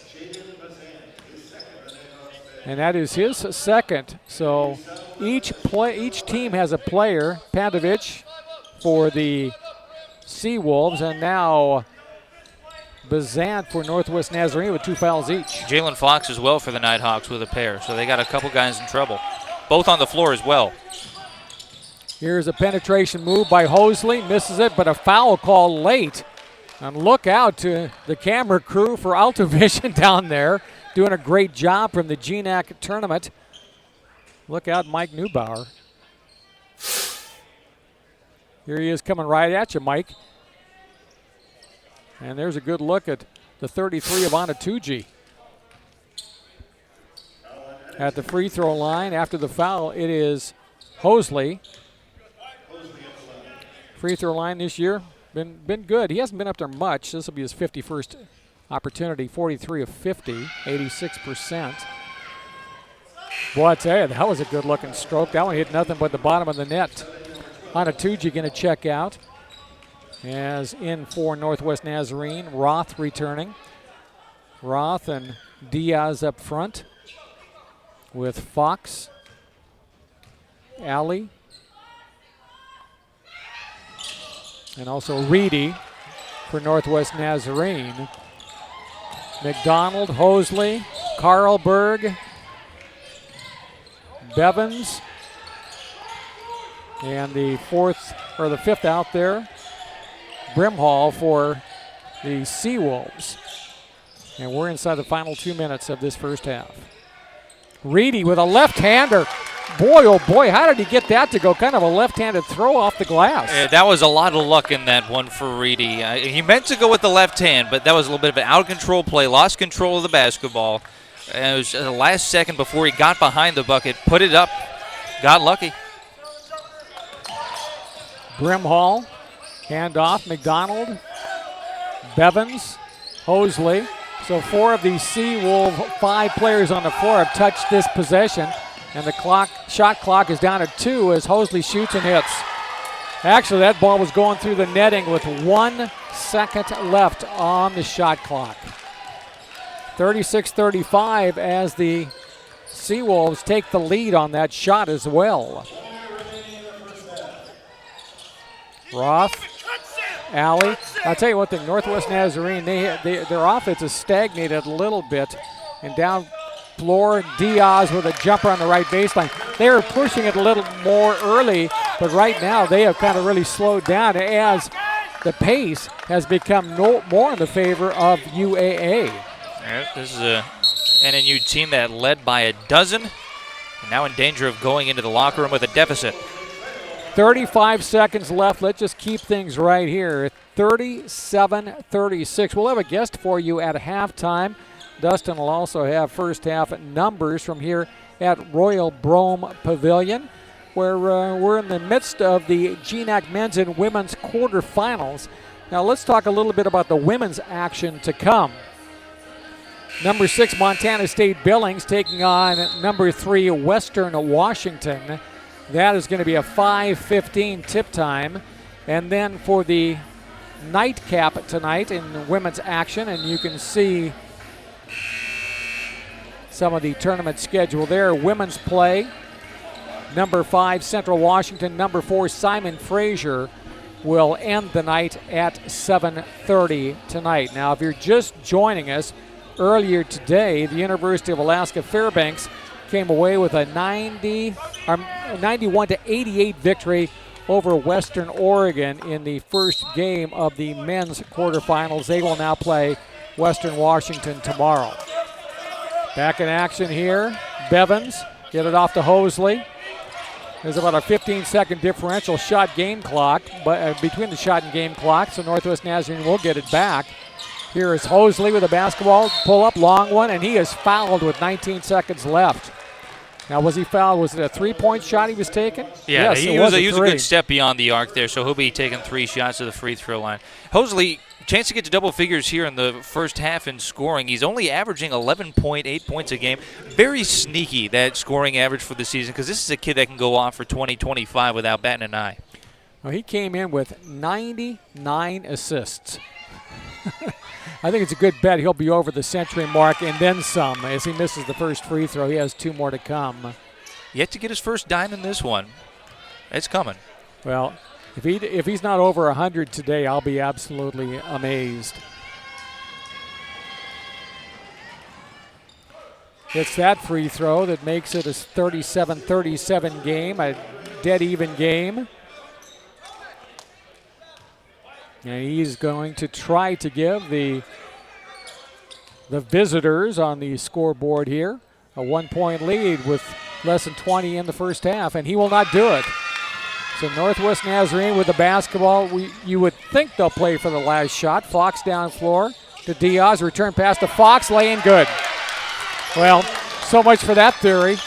And that is his second. So each team has a player. Pantovic for the Seawolves, and now Bazant for Northwest Nazarene with 2 fouls each. Jalen Fox as well for the Nighthawks with a pair. So they got a couple guys in trouble. Both on the floor as well. Here's a penetration move by Hosley. Misses it, but a foul call late. And look out to the camera crew for Altavision down there. Doing a great job from the GNAC tournament. Look out, Mike Neubauer. Here he is coming right at you, Mike. And there's a good look at the 33 of Anatuji. At the free throw line after the foul, it is Hosley. Free throw line this year, been good. He hasn't been up there much. This will be his 51st opportunity, 43 of 50, 86%. Boy, I tell you, that was a good-looking stroke. That one hit nothing but the bottom of the net. Anatuji going to check out. As in for Northwest Nazarene, Roth returning. Roth and Diaz up front with Fox, Alley, and also Reedy for Northwest Nazarene. McDonald, Hosley, Carlberg, Bevins, and the 5th out there, Brimhall for the Seawolves. And we're inside the final 2 minutes of this first half. Reedy with a left-hander. Boy, oh boy, how did he get that to go? Kind of a left-handed throw off the glass. Yeah, that was a lot of luck in that one for Reedy. He meant to go with the left hand, but that was a little bit of an out-of-control play. Lost control of the basketball. And it was the last second before he got behind the bucket, put it up, got lucky. Brimhall, handoff, McDonald, Bevins, Hosley. So 4 of the Seawolf 5 players on the floor have touched this possession. And the shot clock is down at 2 as Hosley shoots and hits. Actually, that ball was going through the netting with 1 second left on the shot clock. 36-35 as the Seawolves take the lead on that shot as well. Roth, Alley. I'll tell you one thing, Northwest Nazarene, their offense is stagnated a little bit. And down floor, Diaz with a jumper on the right baseline. They were pushing it a little more early, but right now they have kind of really slowed down as the pace has become more in the favor of UAA. This is a NNU team that led by a dozen, and now in danger of going into the locker room with a deficit. 35 seconds left. Let's just keep things right here. 37-36. We'll have a guest for you at halftime. Dustin will also have first half numbers from here at Royal Brougham Pavilion, where we're in the midst of the GNAC men's and women's quarterfinals. Now let's talk a little bit about the women's action to come. Number 6, Montana State Billings taking on number 3, Western Washington. That is going to be a 5:15 tip time. And then for the nightcap tonight in women's action, and you can see some of the tournament schedule there. Women's play, number 5, Central Washington. Number 4, Simon Fraser will end the night at 7:30 tonight. Now, if you're just joining us, earlier today, the University of Alaska Fairbanks came away with a 91-88 victory over Western Oregon in the first game of the men's quarterfinals. They will now play Western Washington tomorrow. Back in action here, Bevins get it off to Hosley. There's about a 15-second differential shot game clock between the shot and game clock, so Northwest Nazarene will get it back. Here is Hosley with a basketball pull-up, long one, and he is fouled with 19 seconds left. Now, was he fouled? Was it a three-point shot he was taking? Yeah, yes, he was a good step beyond the arc there, so he'll be taking 3 shots to the free throw line. Hosley, chance to get to double figures here in the first half in scoring. He's only averaging 11.8 points a game. Very sneaky, that scoring average for the season, because this is a kid that can go off for 20-25 without batting an eye. Well, he came in with 99 assists. I think it's a good bet he'll be over the century mark and then some as he misses the first free throw. He has 2 more to come. Yet to get his first dime in this one. It's coming. Well, if he's not over 100 today, I'll be absolutely amazed. It's that free throw that makes it a 37-37 game, a dead even game. And he's going to try to give the visitors on the scoreboard here a 1-point lead with less than 20 in the first half, and he will not do it. So Northwest Nazarene with the basketball. You would think they'll play for the last shot. Fox down floor to Diaz. Return pass to Fox. Lay in good. Well, so much for that theory.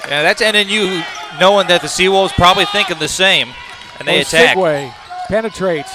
Yeah, that's NNU knowing that the Seawolves probably thinking the same, and they attack. Sigway penetrates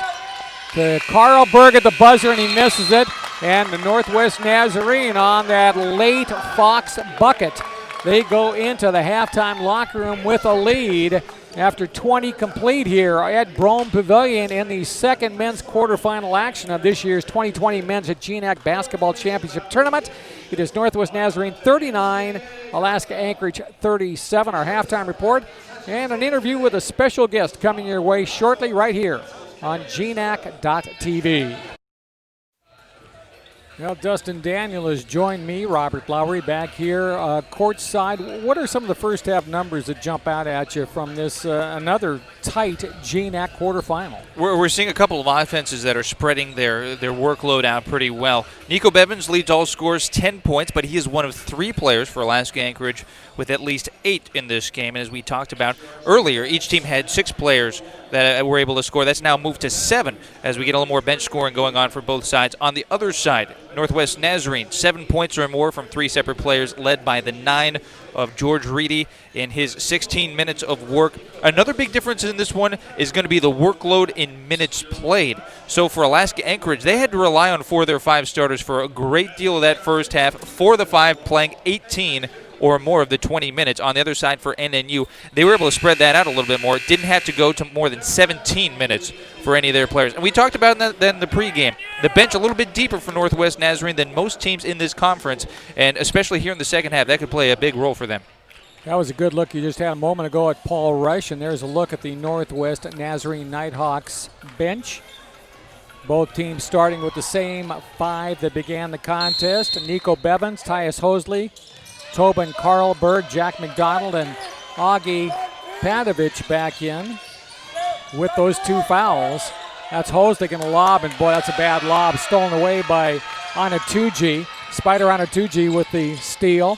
to Carl Berg at the buzzer, and he misses it. And the Northwest Nazarene on that late Fox bucket. They go into the halftime locker room with a lead after 20 complete here at Brougham Pavilion in the second men's quarterfinal action of this year's 2020 Men's GNAC Basketball Championship Tournament. It is Northwest Nazarene 39, Alaska Anchorage 37. Our halftime report and an interview with a special guest coming your way shortly right here on GNAC.TV. Well, Dustin Daniel has joined me, Robert Lowry, back here courtside. What are some of the first half numbers that jump out at you from this another tight GNAC quarterfinal? We're seeing a couple of offenses that are spreading their workload out pretty well. Nico Bevins leads all scores 10 points, but he is one of 3 players for Alaska Anchorage with at least 8 in this game. And as we talked about earlier, each team had 6 players that were able to score. That's now moved to 7 as we get a little more bench scoring going on for both sides. On the other side, Northwest Nazarene, 7 points or more from 3 separate players, led by the 9 of George Reedy in his 16 minutes of work. Another big difference in this one is going to be the workload in minutes played. So for Alaska Anchorage, they had to rely on 4 of their 5 starters for a great deal of that first half. 4 of the 5 playing 18 or more of the 20 minutes. On the other side for NNU, they were able to spread that out a little bit more. Didn't have to go to more than 17 minutes for any of their players. And we talked about that in the pregame. The bench a little bit deeper for Northwest Nazarene than most teams in this conference, and especially here in the second half, that could play a big role for them. That was a good look you just had a moment ago at Paul Rush, and there's a look at the Northwest Nazarene Nighthawks bench. Both teams starting with the same 5 that began the contest. Nico Bevins, Tyus Hosley, Tobin Carlberg, Jack McDonald, and Augie Padovich back in with those 2 fouls. That's Hosley going to lob, and boy, that's a bad lob. Stolen away by Anatuji. Spider Anatuji with the steal.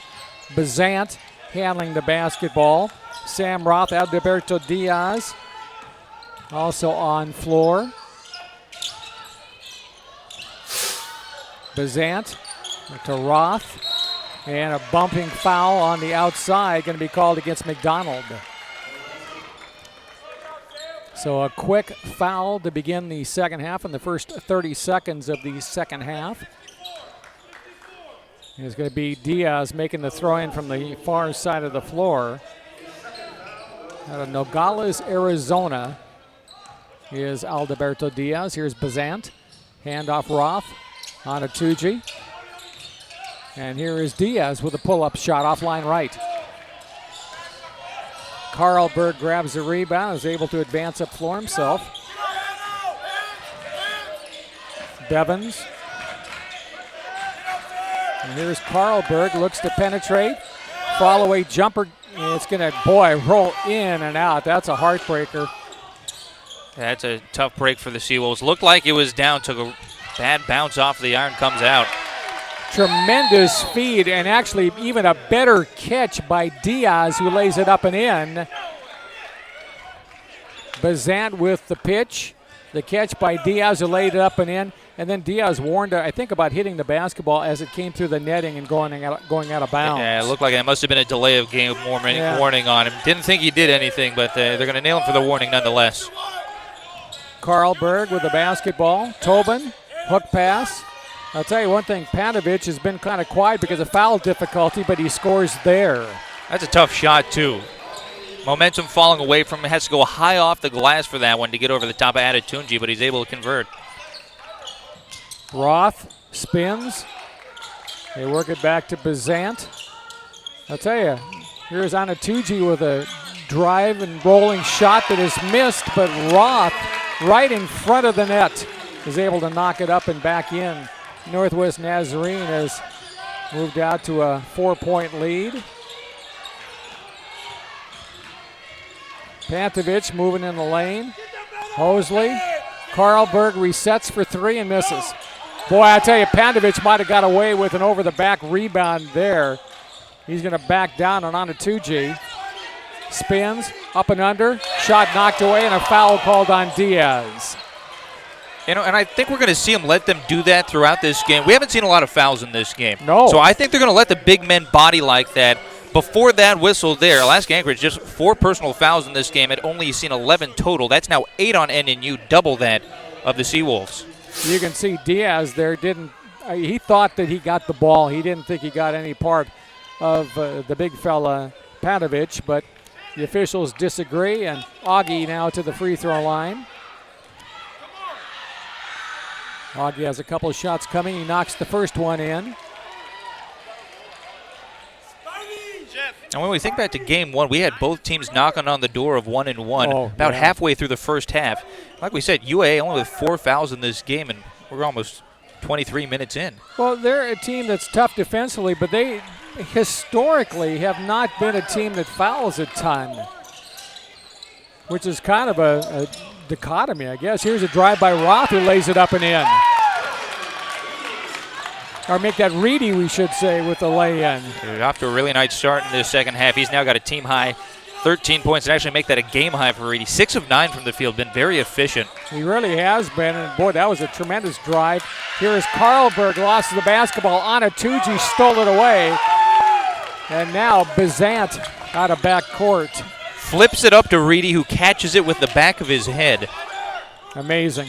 Bazant handling the basketball. Sam Roth, Alberto Diaz also on floor. Bazant to Roth. And a bumping foul on the outside going to be called against McDonald. So a quick foul to begin the second half in the first 30 seconds of the second half. It's going to be Diaz making the throw-in from the far side of the floor. Out of Nogales, Arizona is Alberto Diaz. Here's Bazant. Handoff Roth on a Tucci. And here is Diaz with a pull-up shot offline right. Carlberg grabs the rebound, is able to advance up floor himself. Bevins. And here's Carlberg, looks to penetrate. Follow-away jumper. It's going to, roll in and out. That's a heartbreaker. That's a tough break for the Seawolves. Looked like it was down, took a bad bounce off the iron, comes out. Tremendous feed, and actually even a better catch by Diaz, who lays it up and in. Bazant with the pitch. The catch by Diaz, who laid it up and in. And then Diaz warned, I think, about hitting the basketball as it came through the netting and going out of bounds. Yeah, it looked like it must have been a delay of game warning on him. Didn't think he did anything, but they're going to nail him for the warning nonetheless. Carlberg with the basketball. Tobin, hook pass. I'll tell you one thing, Panovich has been kind of quiet because of foul difficulty, but he scores there. That's a tough shot, too. Momentum falling away from him. Has to go high off the glass for that one to get over the top of Adetunji, but he's able to convert. Roth spins. They work it back to Bazant. I'll tell you, here's Anatuji with a drive and rolling shot that is missed, but Roth right in front of the net is able to knock it up and back in. Northwest Nazarene has moved out to a 4-point lead. Pantovic moving in the lane. Hosley. Carlberg resets for three and misses. Boy, I tell you, Pantovic might have got away with an over-the-back rebound there. He's going to back down on Anatuji. Spins, up and under, shot knocked away, and a foul called on Diaz. And I think we're going to see them let them do that throughout this game. We haven't seen a lot of fouls in this game. No. So I think they're going to let the big men body like that. Before that whistle there, Alaska Anchorage just 4 personal fouls in this game. Had only seen 11 total. That's now 8 on NNU, double that of the Seawolves. You can see Diaz there he thought that he got the ball. He didn't think he got any part of the big fella, Panovich, but the officials disagree, and Augie now to the free throw line. Augie has a couple of shots coming. He knocks the first one in. And when we think back to game one, we had both teams knocking on the door of 1-1 about halfway through the first half. Like we said, UA only with 4 fouls in this game, and we're almost 23 minutes in. Well, they're a team that's tough defensively, but they historically have not been a team that fouls a ton, which is kind of a dichotomy, I guess. Here's a drive by Roth, who lays it up and in. Or make that Reedy, we should say, with the lay-in. Off to a really nice start in the second half. He's now got a team-high 13 points and actually make that a game-high for Reedy. 6 of 9 from the field, been very efficient. He really has been, and boy, that was a tremendous drive. Here is Carlberg, lost the basketball. Anatuji stole it away. And now Bazant out of back court. Flips it up to Reedy, who catches it with the back of his head. Amazing.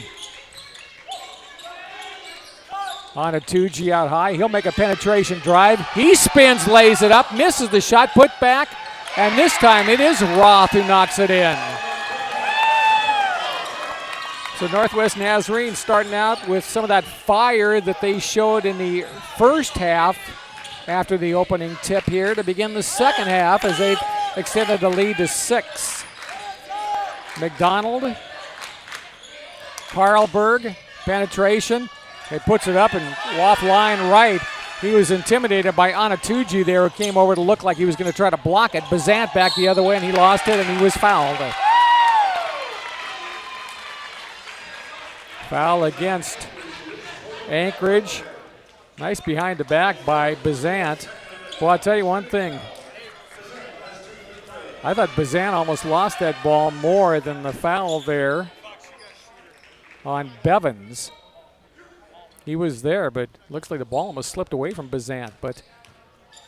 Anatuji out high. He'll make a penetration drive. He spins, lays it up, misses the shot, put back, and this time it is Roth who knocks it in. So Northwest Nazarene starting out with some of that fire that they showed in the first half after the opening tip here to begin the second half as they've extended the lead to 6. McDonald, Carlberg, penetration. He puts it up and offline right. He was intimidated by Anatuji there, who came over to look like he was going to try to block it. Bazant back the other way, and he lost it, and he was fouled. Foul against Anchorage. Nice behind the back by Bazant. Well, I'll tell you one thing. I thought Bazant almost lost that ball more than the foul there on Bevins. He was there, but looks like the ball almost slipped away from Bazant. But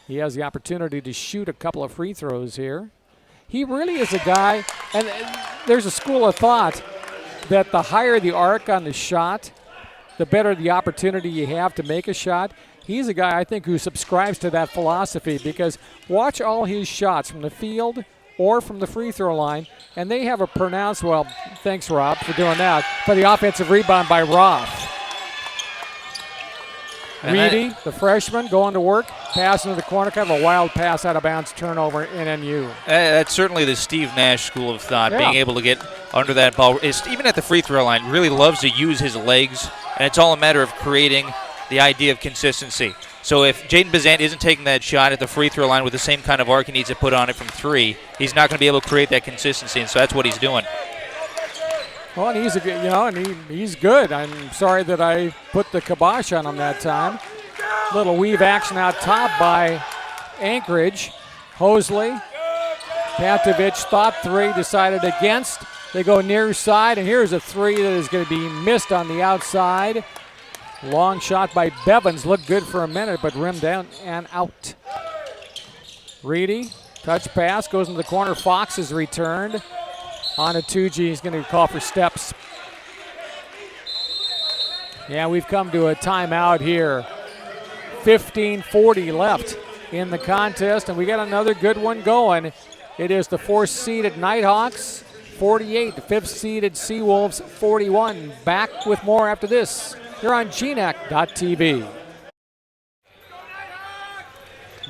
he has the opportunity to shoot a couple of free throws here. He really is a guy, and there's a school of thought that the higher the arc on the shot, the better the opportunity you have to make a shot. he's a guy I think who subscribes to that philosophy, because watch all his shots from the field or from the free throw line, and they have a pronounced, well, thanks, Rob, for doing that, for the offensive rebound by Roth. Reedy, the freshman, going to work, pass into the corner, kind of a wild pass out of bounds, turnover in NU. That's certainly the Steve Nash school of thought, being able to get under that ball. Even at the free throw line, really loves to use his legs, and it's all a matter of creating the idea of consistency. So if Jaden Bazant isn't taking that shot at the free throw line with the same kind of arc he needs to put on it from 3, he's not going to be able to create that consistency, and so that's what he's doing. Well, and he's a good, he's good. I'm sorry that I put the kibosh on him that time. Little weave action out top by Anchorage. Hosley, Pantovic thought 3, decided against. They go near side, and here's a 3 that is going to be missed on the outside. Long shot by Bevins, looked good for a minute, but rimmed down and out. Reedy, touch pass, goes into the corner. Fox is returned. On a 2G, he's going to call for steps. Yeah, we've come to a timeout here. 15:40 left in the contest, and we got another good one going. It is the 4th-seeded Nighthawks, 48, the 5th-seeded Seawolves, 41. Back with more after this. You're on GNAC.tv.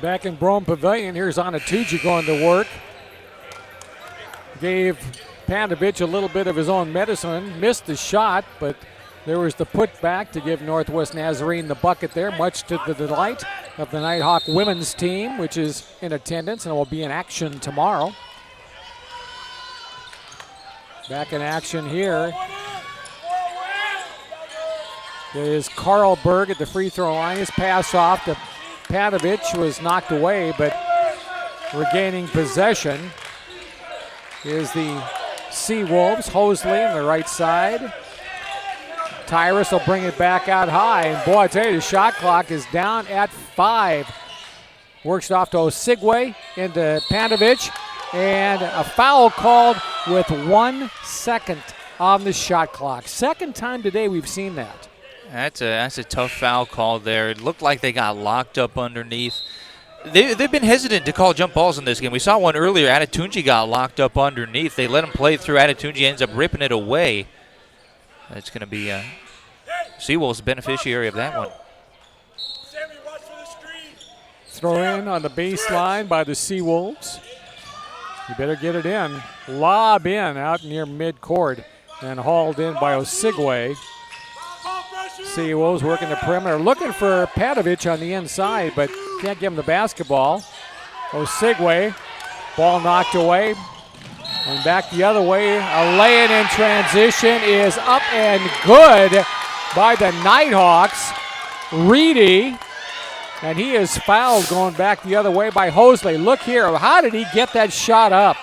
Back in Brougham Pavilion, here's on a 2G going to work. Gave Pantovic a little bit of his own medicine, missed the shot, but there was the putback to give Northwest Nazarene the bucket there, much to the delight of the Nighthawk women's team, which is in attendance and will be in action tomorrow. Back in action here is Carlberg at the free throw line. His pass off to Pantovic was knocked away, but regaining possession is the Seawolves. Hosley on the right side. Tyrus will bring it back out high. And boy, I tell you, the shot clock is down at 5. Works it off to Osigwe into Pantovic. And a foul called with 1 second on the shot clock. Second time today we've seen that. That's a tough foul call there. It looked like they got locked up underneath. They've been hesitant to call jump balls in this game. We saw one earlier. Adetunji got locked up underneath. They let him play through. Adetunji ends up ripping it away. It's going to be Seawolves beneficiary of that one. Throw in on the baseline by the Seawolves. You better get it in. Lob in out near midcourt and hauled in by Osigwe. Seawolves working the perimeter, looking for Pantovic on the inside, but can't give him the basketball. Osigwe, ball knocked away. And back the other way, a lay-in in transition is up and good by the Nighthawks. Reedy, and he is fouled going back the other way by Hosley. Look here, how did he get that shot up?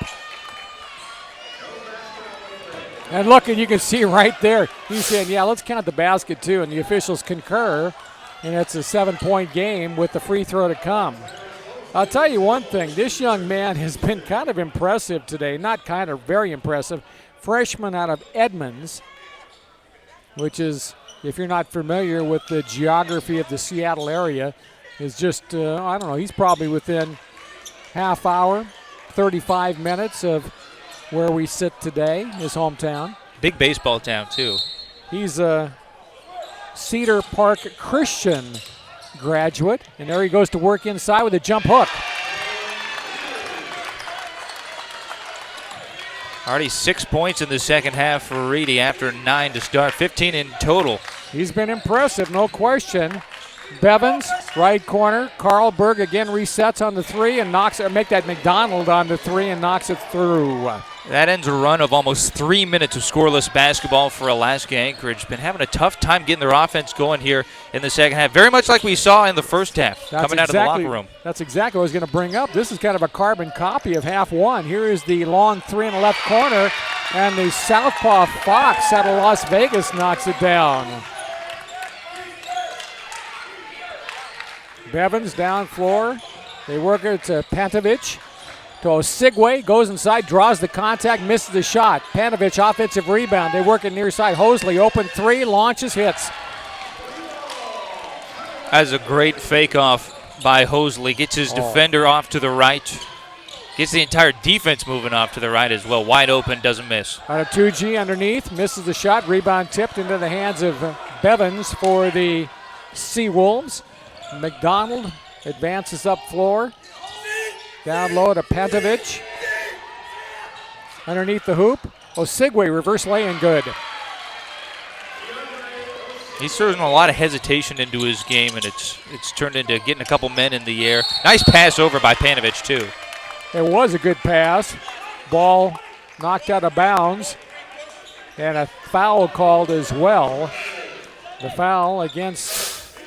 And look, and you can see right there, he's saying, yeah, let's count the basket too, and the officials concur, and it's a 7-point game with the free throw to come. I'll tell you one thing, this young man has been kind of impressive today, not kind of, very impressive. Freshman out of Edmonds, which is, if you're not familiar with the geography of the Seattle area, is just, I don't know, he's probably within half hour, 35 minutes of where we sit today, his hometown. Big baseball town, too. He's a Cedar Park Christian graduate, and there he goes to work inside with a jump hook. Already 6 points in the second half for Reedy after 9 to start, 15 in total. He's been impressive, no question. Bevins, right corner. Carlberg again resets on the 3 and knocks it, make that McDonald on the 3 and knocks it through. That ends a run of almost 3 minutes of scoreless basketball for Alaska Anchorage. Been having a tough time getting their offense going here in the second half. Very much like we saw in the first half, coming out of the locker room. That's exactly what I was going to bring up. This is kind of a carbon copy of half one. Here is the long 3 in the left corner, and the southpaw Fox out of Las Vegas knocks it down. Bevins down floor. They work it to Pantovic. To Osigwe, goes inside, draws the contact, misses the shot. Pantovic, offensive rebound. They work it near side. Hosley, open 3, launches, hits. That's a great fake off by Hosley. Gets his defender off to the right. Gets the entire defense moving off to the right as well. Wide open, doesn't miss. Anatuji underneath, misses the shot. Rebound tipped into the hands of Bevins for the Seawolves. McDonald advances up floor. Down low to Pantovic. Underneath the hoop. Osigwe reverse lay-in good. He's throwing a lot of hesitation into his game, and it's turned into getting a couple men in the air. Nice pass over by Pantovic, too. It was a good pass. Ball knocked out of bounds. And a foul called as well. The foul against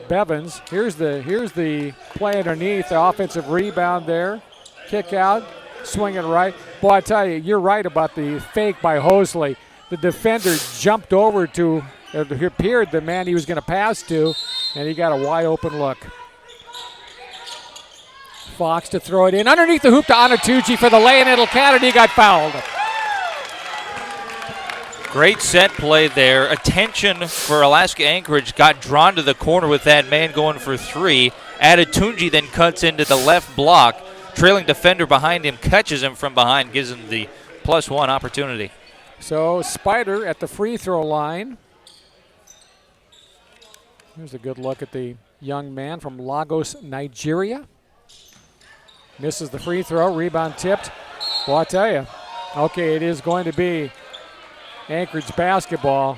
Bevins. Here's the play underneath. The offensive rebound there. Kick out. Swing it right. Boy, I tell you, you're right about the fake by Hosley. The defender jumped over to, it appeared the man he was going to pass to, and he got a wide open look. Fox to throw it in. Underneath the hoop to Anatuji for the lay, and it'll count, and he got fouled. Great set play there. Attention for Alaska Anchorage got drawn to the corner with that man going for three. Adetunji then cuts into the left block. Trailing defender behind him catches him from behind, gives him the +1 opportunity. So Spider at the free throw line. Here's a good look at the young man from Lagos, Nigeria. Misses the free throw, rebound tipped. Well, I tell you, okay, it is going to be Anchorage basketball.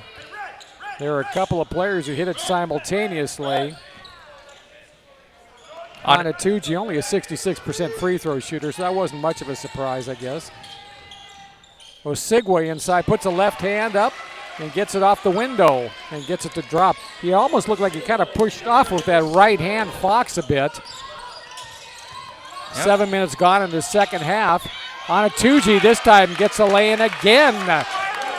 There are a couple of players who hit it simultaneously. Anatuji, only a 66% free throw shooter, so that wasn't much of a surprise, I guess. Osigwe inside, puts a left hand up and gets it off the window and gets it to drop. He almost looked like he kind of pushed off with that right hand Fox a bit. Yep. 7 minutes gone in the second half. Anatuji this time gets a lay-in again.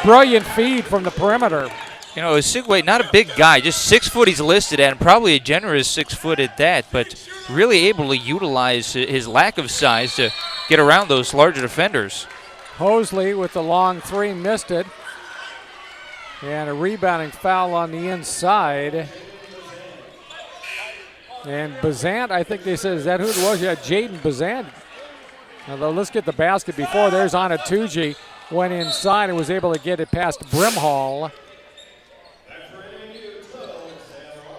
Brilliant feed from the perimeter. You know, Osigwe, not a big guy, just 6 foot he's listed at, and probably a generous 6 foot at that, but really able to utilize his lack of size to get around those larger defenders. Hosley with the long three, missed it. And a rebounding foul on the inside. And Bazant, I think they said, is that who it was? Yeah, Jaden Bazant. Now let's get the basket before. There's Anatuji. Went inside and was able to get it past Brimhall.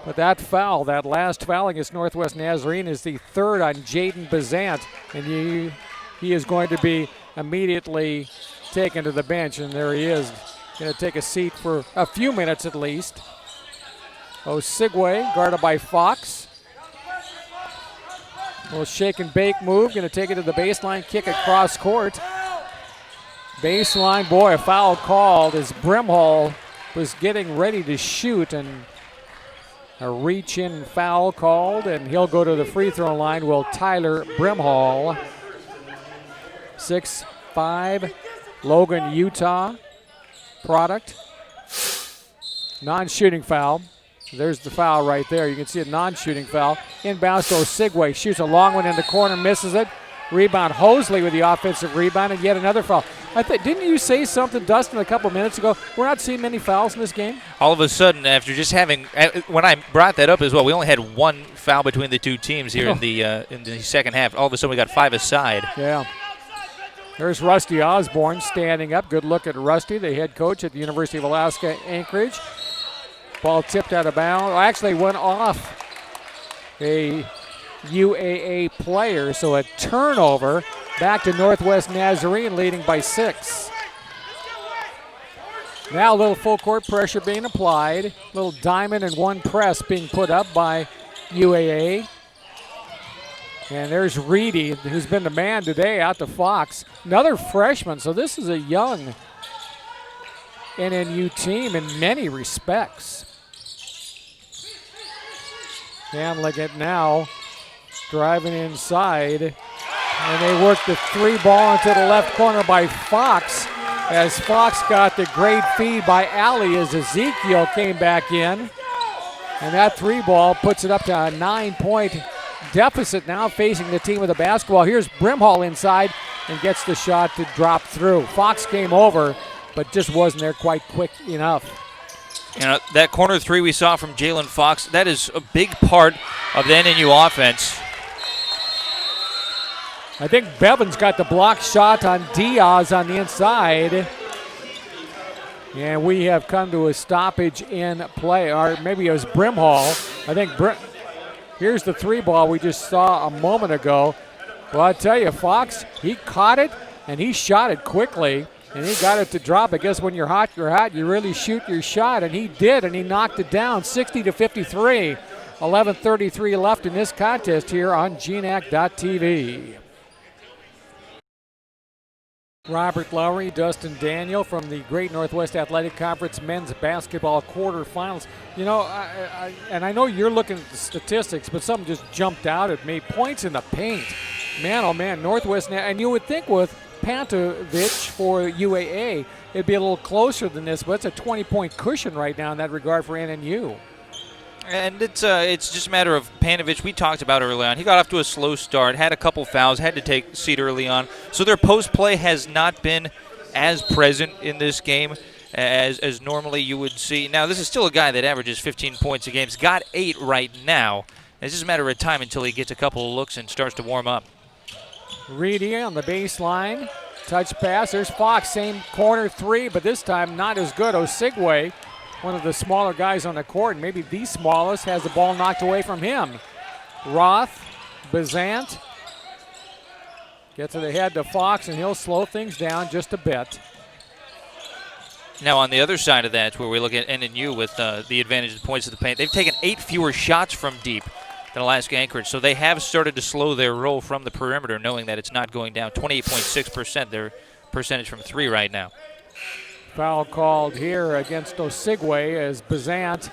But that foul, that last foul against Northwest Nazarene, is the third on Jaden Bazant. And he is going to be immediately taken to the bench. And there he is, going to take a seat for a few minutes at least. Osigwe, guarded by Fox. A little shake and bake move, going to take it to the baseline, kick across court. Baseline, boy, a foul called as Brimhall was getting ready to shoot, and a reach-in foul called, and he'll go to the free throw line. Will Tyler Brimhall. 6'5", Logan, Utah product. Non-shooting foul. There's the foul right there. You can see a non-shooting foul. Inbounds to Osigwe. Shoots a long one in the corner, misses it. Rebound, Hosley with the offensive rebound, and yet another foul. Didn't you say something, Dustin, a couple minutes ago? We're not seeing many fouls in this game? All of a sudden, after just having, when I brought that up as well, we only had one foul between the two teams here in the second half. All of a sudden, we got 5 aside. Yeah. There's Rusty Osborne standing up. Good look at Rusty, the head coach at the University of Alaska Anchorage. Ball tipped out of bounds. Actually went off a UAA player, so a turnover. Back to Northwest Nazarene, leading by 6. Now a little full court pressure being applied. Little diamond and one press being put up by UAA. And there's Reedy, who's been the man today, out to Fox. Another freshman, so this is a young NNU team in many respects. Handling it now, driving inside. And they work the three ball into the left corner by Fox, as Fox got the great feed by Alley as Ezekiel came back in. And that three ball puts it up to a 9-point deficit now, facing the team with the basketball. Here's Brimhall inside and gets the shot to drop through. Fox came over, but just wasn't there quite quick enough. You know, that corner three we saw from Jalen Fox, that is a big part of the NNU offense. I think Bevan's got the block shot on Diaz on the inside. And we have come to a stoppage in play, or maybe it was Brimhall. I think here's the three ball we just saw a moment ago. Well, I tell you, Fox, he caught it and he shot it quickly, and he got it to drop. I guess when you're hot, you're hot. You really shoot your shot, and he did, and he knocked it down 60-53. 11:33 left in this contest here on GNAC.TV. Robert Lowry, Dustin Daniel from the Great Northwest Athletic Conference men's basketball quarterfinals. You know, I know you're looking at the statistics, but something just jumped out at me. Points in the paint. Man, oh man, Northwest. And you would think with Pantovich for UAA, it'd be a little closer than this, but it's a 20-point cushion right now in that regard for NNU. And it's just a matter of Panovich. We talked about early on. He got off to a slow start, had a couple fouls, had to take a seat early on. So their post play has not been as present in this game as normally you would see. Now, this is still a guy that averages 15 points a game. He's got 8 right now. It's just a matter of time until he gets a couple of looks and starts to warm up. Reedy on the baseline. Touch pass. There's Fox, same corner three, but this time not as good. Osigwe, one of the smaller guys on the court, maybe the smallest, has the ball knocked away from him. Roth, Bazant, gets it ahead to Fox, and he'll slow things down just a bit. Now on the other side of that, where we look at NNU with the advantage of points of the paint, they've taken 8 fewer shots from deep than Alaska Anchorage, so they have started to slow their roll from the perimeter, knowing that it's not going down. 28.6% their percentage from 3 right now. Foul called here against Osigwe as Bazant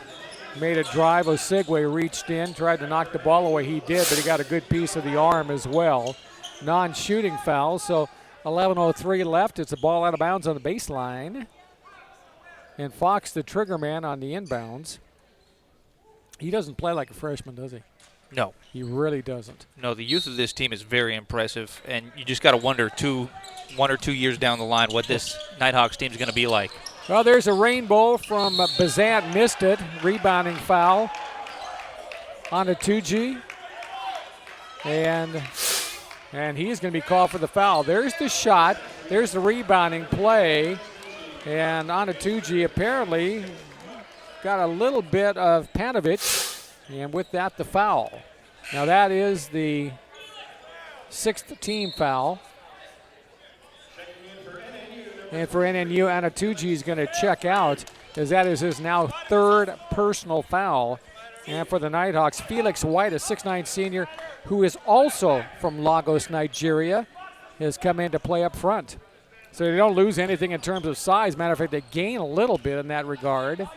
made a drive. Osigwe reached in, tried to knock the ball away. He did, but he got a good piece of the arm as well. Non-shooting foul, so 11:03 left. It's a ball out of bounds on the baseline. And Fox, the trigger man on the inbounds. He doesn't play like a freshman, does he? No. He really doesn't. No, the youth of this team is very impressive, and you just got to wonder 1 or 2 years down the line what this Nighthawks team is going to be like. Well, there's a rainbow from Bazant, missed it. Rebounding foul on a 2G. And he's going to be called for the foul. There's the shot. There's the rebounding play. And on a 2G apparently got a little bit of Panovich. And with that, the foul. Now that is the 6th team foul. And for NNU, Anatuji is going to check out, as that is his now 3rd personal foul. And for the Nighthawks, Felix White, a 6'9 senior, who is also from Lagos, Nigeria, has come in to play up front. So they don't lose anything in terms of size. Matter of fact, they gain a little bit in that regard.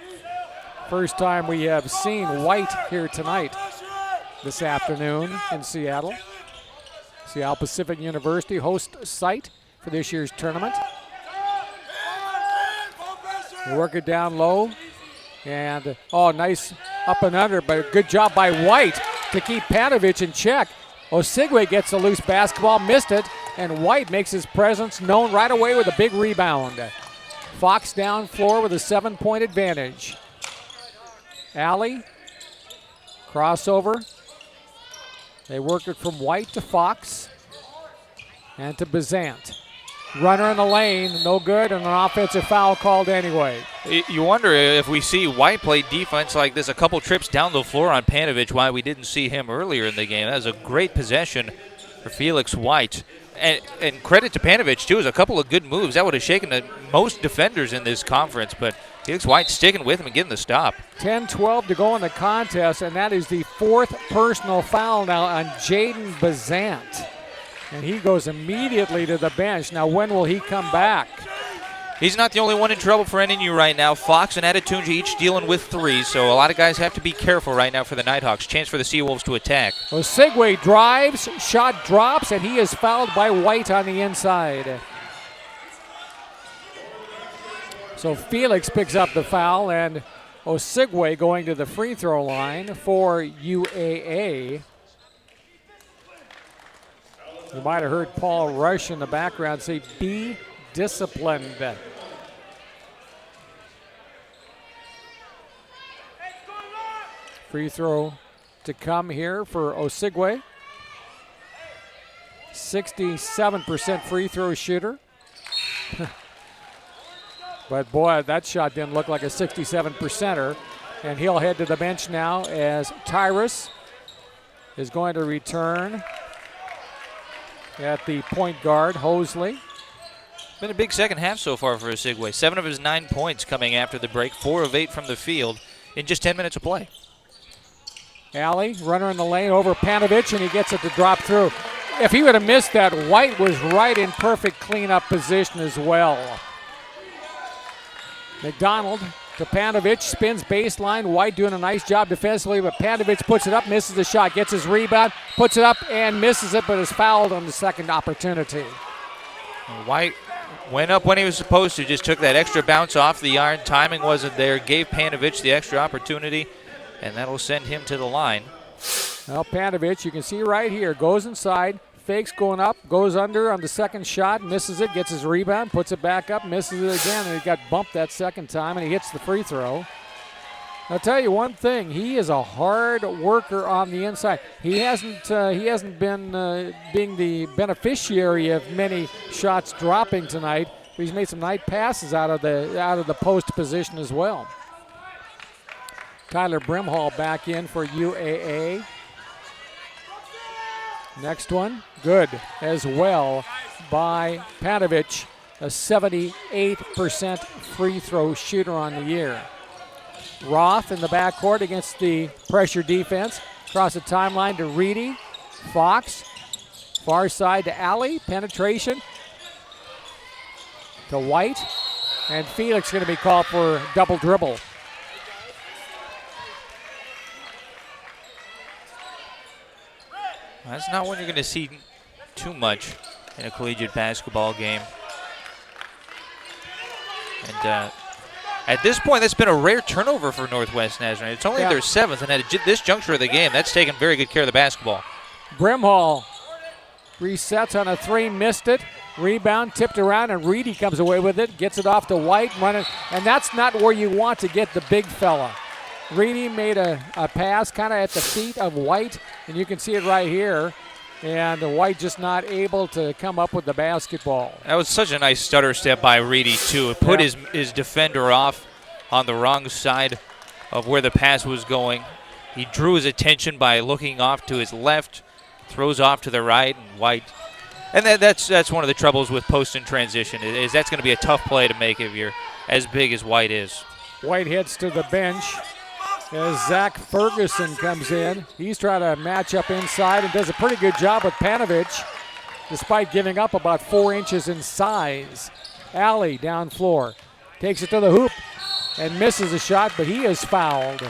First time we have seen White here tonight, this afternoon in Seattle. Seattle Pacific University, host site for this year's tournament. They work it down low. And, nice up and under, but a good job by White to keep Panovich in check. Osigwe gets a loose basketball, missed it, and White makes his presence known right away with a big rebound. Fox down floor with a 7-point advantage. Alley, crossover. They work it from White to Fox and to Bazant. Runner in the lane, no good, and an offensive foul called anyway. You wonder if we see White play defense like this, a couple trips down the floor on Panovich, why we didn't see him earlier in the game. That was a great possession for Felix White. And credit to Panovich, too, is a couple of good moves. That would have shaken the most defenders in this conference, but Felix White sticking with him and getting the stop. 10-12 to go in the contest, and that is the 4th personal foul now on Jaden Bazant. And he goes immediately to the bench. Now, when will he come back? He's not the only one in trouble for NNU right now. Fox and Adetunji each dealing with 3, so a lot of guys have to be careful right now for the Nighthawks. Chance for the Seawolves to attack. Osigwe drives, shot drops, and he is fouled by White on the inside. So Felix picks up the foul, and Osigwe going to the free throw line for UAA. You might have heard Paul Rush in the background say, "Be disciplined." Free throw to come here for Osigwe. 67% free throw shooter. But boy, that shot didn't look like a 67%er. And he'll head to the bench now as Tyrus is going to return at the point guard, Hosley. Been a big second half so far for Osigwe. 7 of his 9 points coming after the break, 4 of 8 from the field in just 10 minutes of play. Alley, runner in the lane over Panovich, and he gets it to drop through. If he would have missed that, White was right in perfect cleanup position as well. McDonald to Panovich, spins baseline. White doing a nice job defensively, but Panovich puts it up, misses the shot, gets his rebound, puts it up and misses it, but is fouled on the second opportunity. White went up when he was supposed to, just took that extra bounce off the iron. Timing wasn't there, gave Panovich the extra opportunity, and that'll send him to the line. Well, Panovich, you can see right here, goes inside, fakes going up, goes under on the second shot, misses it, gets his rebound, puts it back up, misses it again, and he got bumped that second time, and he hits the free throw. I'll tell you one thing, he is a hard worker on the inside. He hasn't been being the beneficiary of many shots dropping tonight, but he's made some nice passes out of the post position as well. Tyler Brimhall back in for UAA. Next one, good as well by Panovich, a 78% free throw shooter on the year. Roth in the backcourt against the pressure defense. Across the timeline to Reedy. Fox, far side to Alley, penetration to White, and Felix going to be called for double dribble. That's not one you're going to see too much in a collegiate basketball game. And at this point, that's been a rare turnover for Northwest Nazarene. It's only their 7th, and at this juncture of the game, that's taken very good care of the basketball. Brimhall resets on a 3, missed it. Rebound, tipped around, and Reedy comes away with it, gets it off to White, running, and that's not where you want to get the big fella. Reedy made a pass kind of at the feet of White, and you can see it right here. And White just not able to come up with the basketball. That was such a nice stutter step by Reedy, too. It put his defender off on the wrong side of where the pass was going. He drew his attention by looking off to his left, throws off to the right, and White. And that's one of the troubles with post and transition, is that's going to be a tough play to make if you're as big as White is. White heads to the bench as Zach Ferguson comes in. He's trying to match up inside and does a pretty good job with Panovich, despite giving up about 4 inches in size. Alley down floor, takes it to the hoop and misses a shot, but he is fouled.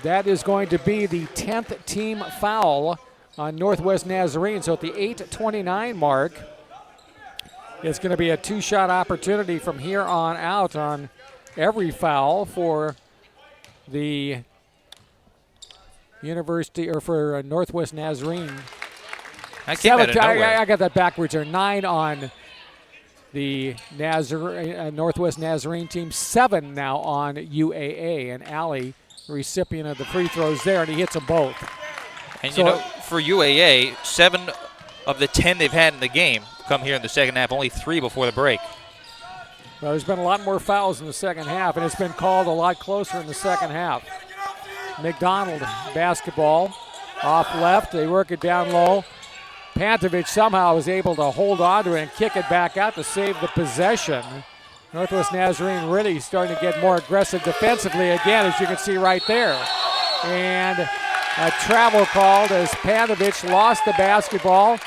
That is going to be the 10th team foul on Northwest Nazarene. So at the 8:29 mark, it's going to be a 2-shot opportunity from here on out on every foul for the University, or for Northwest Nazarene. I got that backwards. 9 on the Northwest Nazarene team, 7 now on UAA, and Alley, recipient of the free throws there, and he hits them both. And so, for UAA, 7 of the 10 they've had in the game come here in the second half, only 3 before the break. Well, there's been a lot more fouls in the second half, and it's been called a lot closer in the second half. McDonald, basketball, off left. They work it down low. Pantovich somehow was able to hold on to it and kick it back out to save the possession. Northwest Nazarene really starting to get more aggressive defensively again, as you can see right there. And a travel called as Pantovich lost the basketball.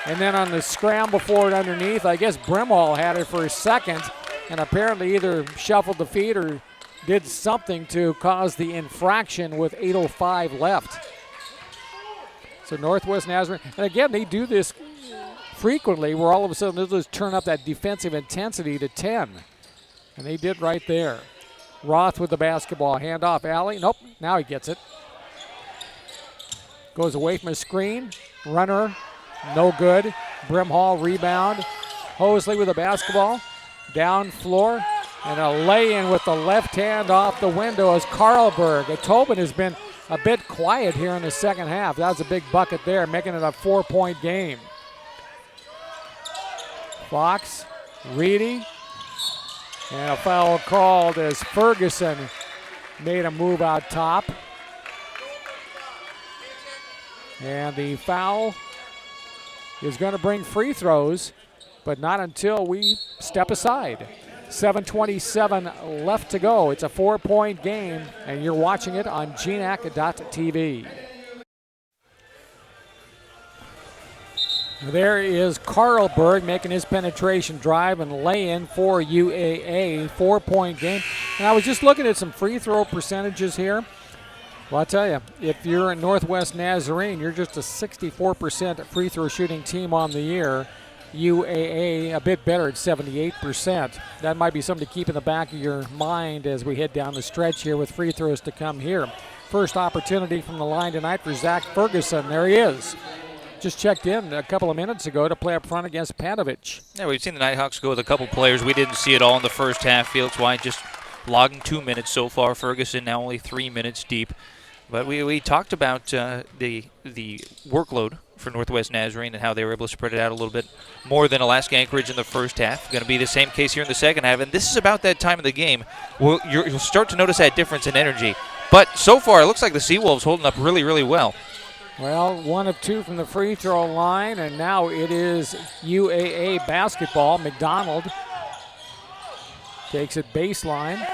And then on the scramble for it underneath, I guess Brimhall had it for a second and apparently either shuffled the feet or did something to cause the infraction with 8:05 left. So Northwest Nazarene, and again, they do this frequently where all of a sudden they'll just turn up that defensive intensity to 10. And they did right there. Roth with the basketball, handoff, Alley. Nope, now he gets it. Goes away from his screen, runner. No good. Brimhall rebound. Hosley with the basketball. Down floor. And a lay-in with the left hand off the window as Carlberg. Tobin has been a bit quiet here in the second half. That was a big bucket there, making it a 4-point game. Fox, Reedy, and a foul called as Ferguson made a move out top. And the foul is going to bring free throws, but not until we step aside. 7:27 left to go. It's a 4-point game, and you're watching it on GNAC.TV. There is Carlberg making his penetration drive and lay-in for UAA. 4-point game. And I was just looking at some free throw percentages here. Well, I'll tell you, if you're in Northwest Nazarene, you're just a 64% free throw shooting team on the year. UAA a bit better at 78%. That might be something to keep in the back of your mind as we head down the stretch here with free throws to come here. First opportunity from the line tonight for Zach Ferguson. There he is. Just checked in a couple of minutes ago to play up front against Panovich. Yeah, we've seen the Nighthawks go with a couple players. We didn't see it all in the first half. Fields White just logging 2 minutes so far. Ferguson now only 3 minutes deep. But we talked about the workload for Northwest Nazarene and how they were able to spread it out a little bit more than Alaska Anchorage in the first half. Going to be the same case here in the second half. And this is about that time of the game. You'll start to notice that difference in energy. But so far, it looks like the Seawolves holding up really, really well. Well, 1 of 2 from the free throw line, and now it is UAA basketball. McDonald takes it baseline.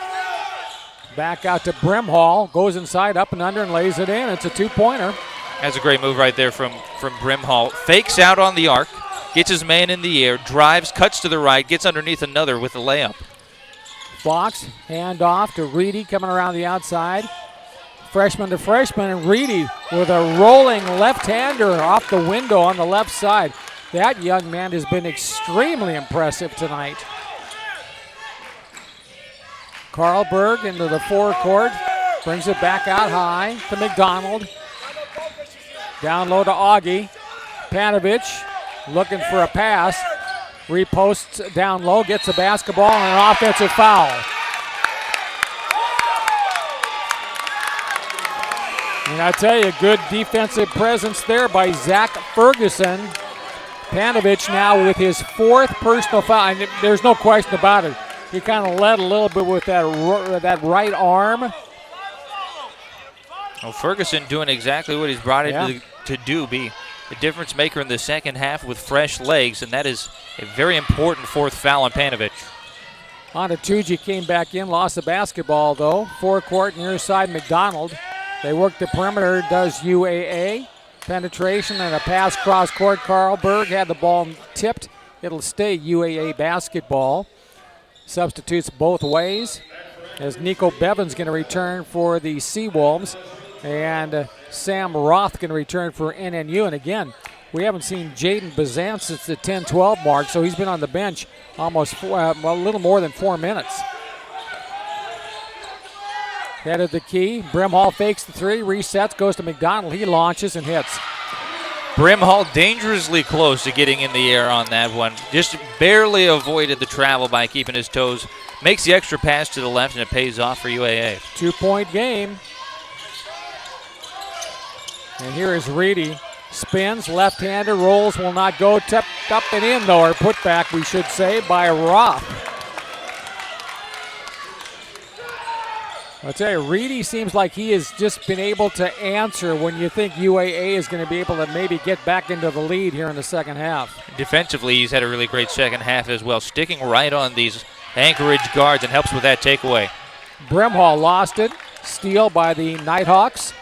Back out to Brimhall, goes inside, up and under, and lays it in. It's a 2-pointer. That's a great move right there from Brimhall. Fakes out on the arc, gets his man in the air, drives, cuts to the right, gets underneath another with a layup. Fox, hand off to Reedy coming around the outside. Freshman to freshman, and Reedy with a rolling left-hander off the window on the left side. That young man has been extremely impressive tonight. Carlberg into the forecourt, brings it back out high to McDonald. Down low to Augie. Panovich looking for a pass. Reposts down low, gets the basketball, and an offensive foul. And I tell you, good defensive presence there by Zach Ferguson. Panovich now with his 4th personal foul, and there's no question about it. He kind of led a little bit with that right arm. Well, Ferguson doing exactly what he's brought in to do, be the difference maker in the second half with fresh legs, and that is a very important 4th foul on Panovich. Onatuji came back in, lost the basketball though. Forecourt near side McDonald. They work the perimeter, does UAA. Penetration and a pass cross court. Carlberg had the ball tipped. It'll stay UAA basketball. Substitutes both ways as Nico Bevan's going to return for the Seawolves, and Sam Roth going to return for NNU. And again, we haven't seen Jaden Bazant since the 10-12 mark, so he's been on the bench almost a little more than 4 minutes. Headed the key. Brimhall fakes the 3, resets, goes to McDonald. He launches and hits. Brimhall dangerously close to getting in the air on that one. Just barely avoided the travel by keeping his toes. Makes the extra pass to the left, and it pays off for UAA. 2-point game. And here is Reedy. Spins, left-hander, rolls, will not go. Tipped up and in, though, or put back, we should say, by Roth. I'll tell you, Reedy seems like he has just been able to answer when you think UAA is going to be able to maybe get back into the lead here in the second half. Defensively, he's had a really great second half as well, sticking right on these Anchorage guards and helps with that takeaway. Brimhall lost it. Steal by the Nighthawks.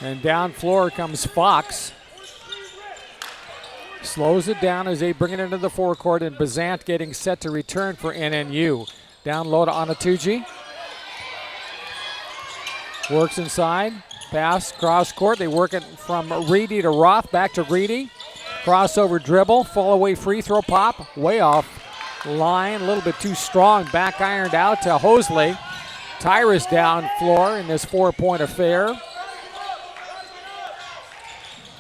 And down floor comes Fox. Slows it down as they bring it into the forecourt, and Bazant getting set to return for NNU. Down low to Onatuji. Works inside. Pass, cross court. They work it from Reedy to Roth. Back to Reedy. Crossover dribble. Fall away free throw pop. Way off line. A little bit too strong. Back ironed out to Hosley. Tyrus down floor in this 4-point affair.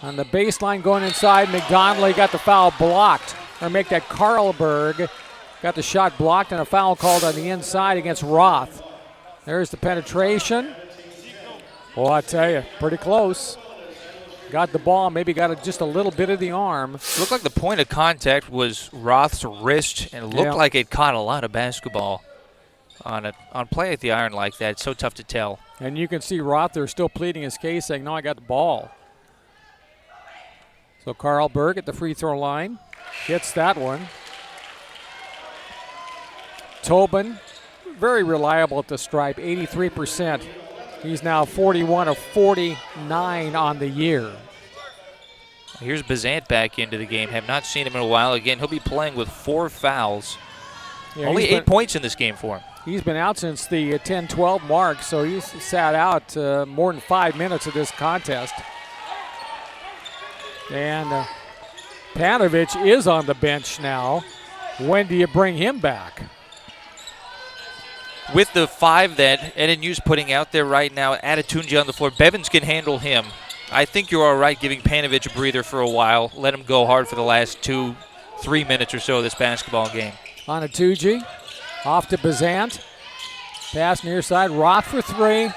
On the baseline going inside, McDonald got the foul blocked. Or make that Carlberg got the shot blocked and a foul called on the inside against Roth. There's the penetration. Well, I tell you, pretty close. Got the ball, maybe got just a little bit of the arm. It looked like the point of contact was Roth's wrist, and it looked like it caught a lot of basketball on play at the iron like that. It's so tough to tell. And you can see Roth there still pleading his case, saying, no, I got the ball. So Carl Berg at the free throw line. Hits that one. Tobin, very reliable at the stripe, 83%. He's now 41 of 49 on the year. Here's Bazant back into the game. Have not seen him in a while. Again, he'll be playing with 4 fouls. Yeah, only 8 points in this game for him. He's been out since the 10-12 mark, so he's sat out more than 5 minutes of this contest. And Panovich is on the bench now. When do you bring him back? With the 5 that NNU's putting out there right now, Adetunji on the floor, Bevins can handle him. I think you're all right giving Panovich a breather for a while. Let him go hard for the last 2-3 minutes or so of this basketball game. Adetunji off to Bazant. Pass near side. Roth for 3.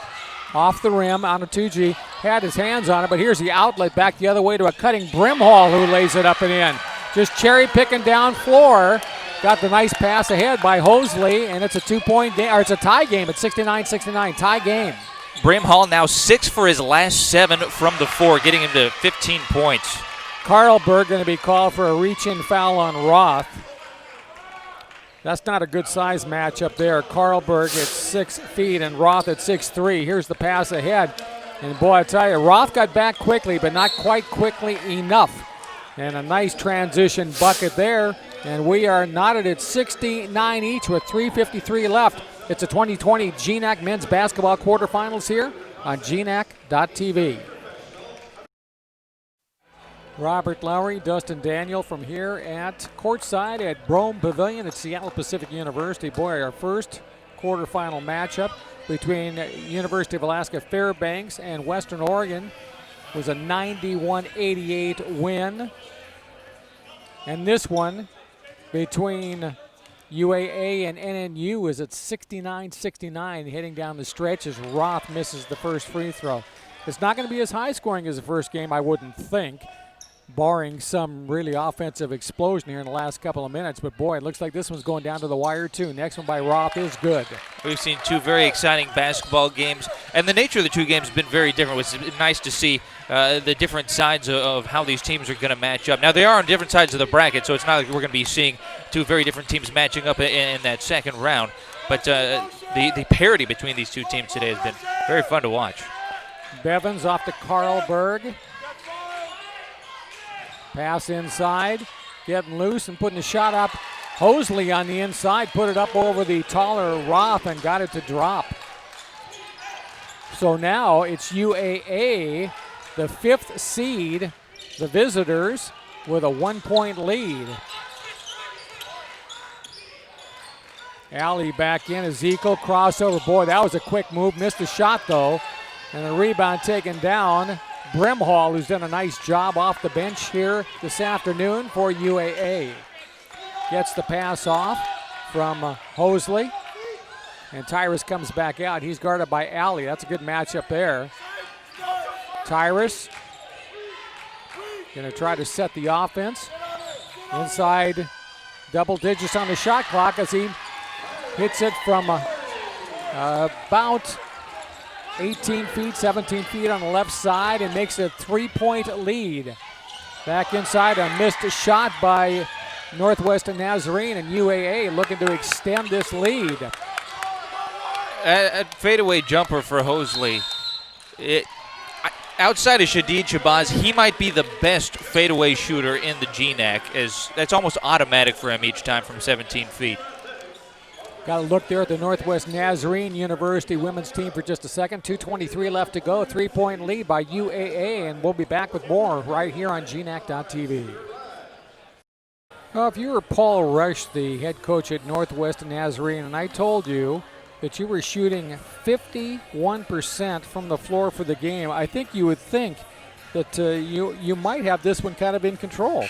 Off the rim. Adetunji had his hands on it, but here's the outlet back the other way to a cutting Brimhall who lays it up and in. Just cherry picking down floor. Got the nice pass ahead by Hosley, and it's a 2-point game, or it's a tie game at 69-69, tie game. Brimhall now 6 for his last 7 from the 4, getting him to 15 points. Carlberg going to be called for a reach-in foul on Roth. That's not a good size matchup there. Carlberg at 6 feet and Roth at 6'3". Here's the pass ahead. And boy, I tell you, Roth got back quickly, but not quite quickly enough. And a nice transition bucket there. And we are knotted at 69 each with 3:53 left. It's a 2020 GNAC Men's Basketball Quarterfinals here on GNAC.TV. Robert Lowry, Dustin Daniel from here at courtside at Brougham Pavilion at Seattle Pacific University. Boy, our first quarterfinal matchup between University of Alaska Fairbanks and Western Oregon was a 91-88 win. And this one between UAA and NNU is at 69-69 heading down the stretch as Roth misses the first free throw. It's not going to be as high scoring as the first game, I wouldn't think, barring some really offensive explosion here in the last couple of minutes. But boy, it looks like this one's going down to the wire too. Next one by Roth is good. We've seen 2 very exciting basketball games, and the nature of the 2 games has been very different. It's nice to see the different sides of how these teams are going to match up. Now, they are on different sides of the bracket, so it's not like we're going to be seeing 2 very different teams matching up in that second round. But the parity between these 2 teams today has been very fun to watch. Bevins off to Carlberg. Pass inside, getting loose and putting the shot up. Hosley on the inside, put it up over the taller Roth and got it to drop. So now it's UAA, the 5th seed, the visitors, with a 1-point lead. Alley back in, Ezekiel crossover. Boy, that was a quick move, missed the shot though. And the rebound taken down. Brimhall, who's done a nice job off the bench here this afternoon for UAA. Gets the pass off from Hosley. And Tyrus comes back out. He's guarded by Alley. That's a good matchup there. Tyrus going to try to set the offense. Inside double digits on the shot clock as he hits it from about 18 feet, 17 feet on the left side and makes a 3-point lead. Back inside, a missed shot by Northwest Nazarene, and UAA looking to extend this lead. A fadeaway jumper for Hosley. Outside of Shadid Shabazz, he might be the best fadeaway shooter in the GNAC, as that's almost automatic for him each time from 17 feet. Got a look there at the Northwest Nazarene University women's team for just a second. 2:23 left to go. 3-point lead by UAA, and we'll be back with more right here on GNAC.TV. Well, if you were Paul Rush, the head coach at Northwest Nazarene, and I told you that you were shooting 51% from the floor for the game, I think you would think that you might have this one kind of in control.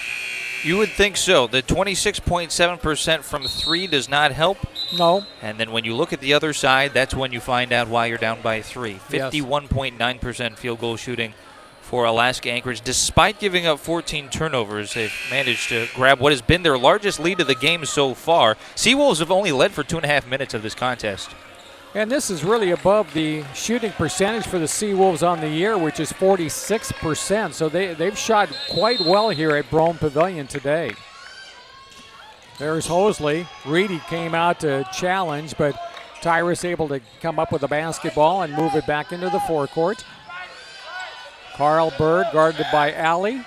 You would think so. The 26.7% from 3 does not help. No. And then when you look at the other side, that's when you find out why you're down by 3. Yes. 51.9% field goal shooting for Alaska Anchorage. Despite giving up 14 turnovers, they've managed to grab what has been their largest lead of the game so far. Seawolves have only led for 2.5 minutes of this contest. And this is really above the shooting percentage for the Seawolves on the year, which is 46%. So they've shot quite well here at Brougham Pavilion today. There's Hosley. Reedy came out to challenge, but Tyrus able to come up with the basketball and move it back into the forecourt. Carl Berg guarded by Alley.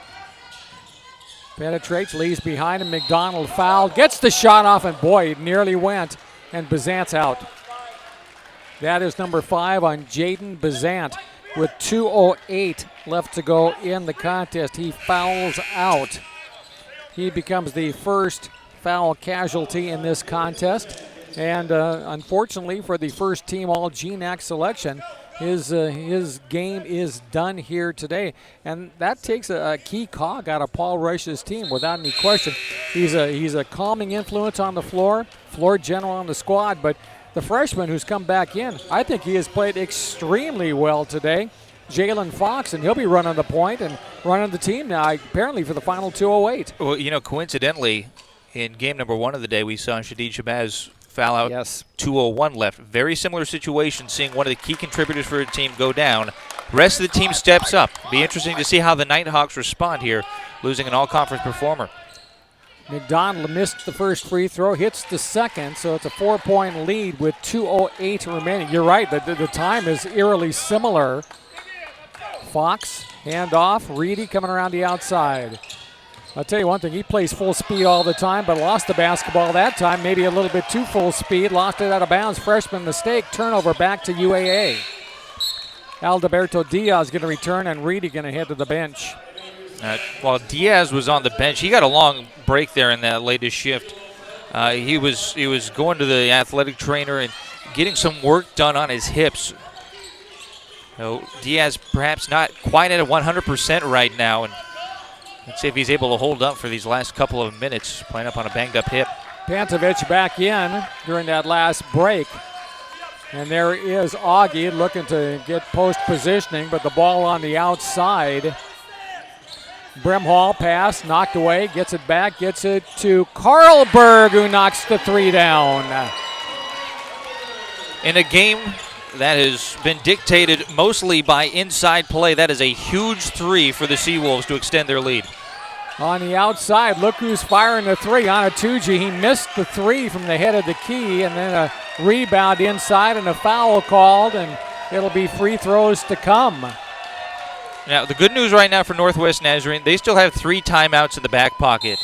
Penetrates, leaves behind him. McDonald fouled, gets the shot off, and boy, it nearly went. And Bazant's out. That is number 5 on Jaden Bazant with 2:08 left to go in the contest. He fouls out. He becomes the first foul casualty in this contest. And unfortunately for the first team all GNAC selection, his game is done here today. And that takes a key cog out of Paul Rush's team without any question. He's a calming influence on the floor general on the squad, but the freshman who's come back in, I think he has played extremely well today. Jalen Fox, and he'll be running the point and running the team now, apparently for the final 2:08. Well, you know, coincidentally, in game number 1 of the day, we saw Shadid Shabazz foul out. Yes. 2:01 left. Very similar situation, seeing one of the key contributors for a team go down. Rest of the team steps up. Be interesting to see how the Nighthawks respond here, losing an all-conference performer. McDonald missed the first free throw, hits the second, so it's a 4-point lead with 2:08 remaining. You're right, the time is eerily similar. Fox, handoff, Reedy coming around the outside. I'll tell you one thing, he plays full speed all the time, but lost the basketball that time, maybe a little bit too full speed, lost it out of bounds. Freshman mistake, turnover back to UAA. Alberto Diaz going to return, and Reedy going to head to the bench. While Diaz was on the bench, he got a long break there in that latest shift. He was going to the athletic trainer and getting some work done on his hips. So Diaz perhaps not quite at a 100% right now, and let's see if he's able to hold up for these last couple of minutes, playing up on a banged-up hip. Pantovic back in during that last break. And there is Augie looking to get post positioning, but the ball on the outside. Brimhall pass, knocked away, gets it back, gets it to Carlberg, who knocks the 3 down. In a game that has been dictated mostly by inside play, that is a huge 3 for the Seawolves to extend their lead. On the outside, look who's firing the 3. Anatuji, he missed the 3 from the head of the key, and then a rebound inside and a foul called, and it'll be free throws to come. Now, the good news right now for Northwest Nazarene, they still have 3 timeouts in the back pocket.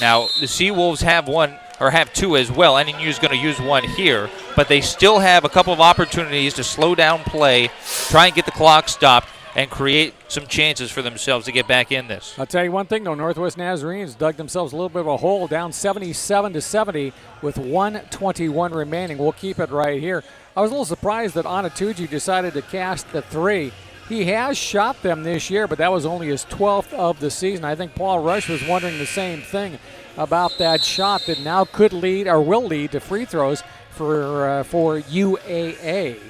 Now, the Seawolves have 1, or have 2 as well. NNU is going to use 1 here, but they still have a couple of opportunities to slow down play, try and get the clock stopped, and create some chances for themselves to get back in this. I'll tell you one thing, though, Northwest Nazarene's dug themselves a little bit of a hole, down 77-70 with 1:21 remaining. We'll keep it right here. I was a little surprised that Anatuji decided to cast the 3. He has shot them this year, but that was only his 12th of the season. I think Paul Rush was wondering the same thing about that shot that now could lead or will lead to free throws for UAA.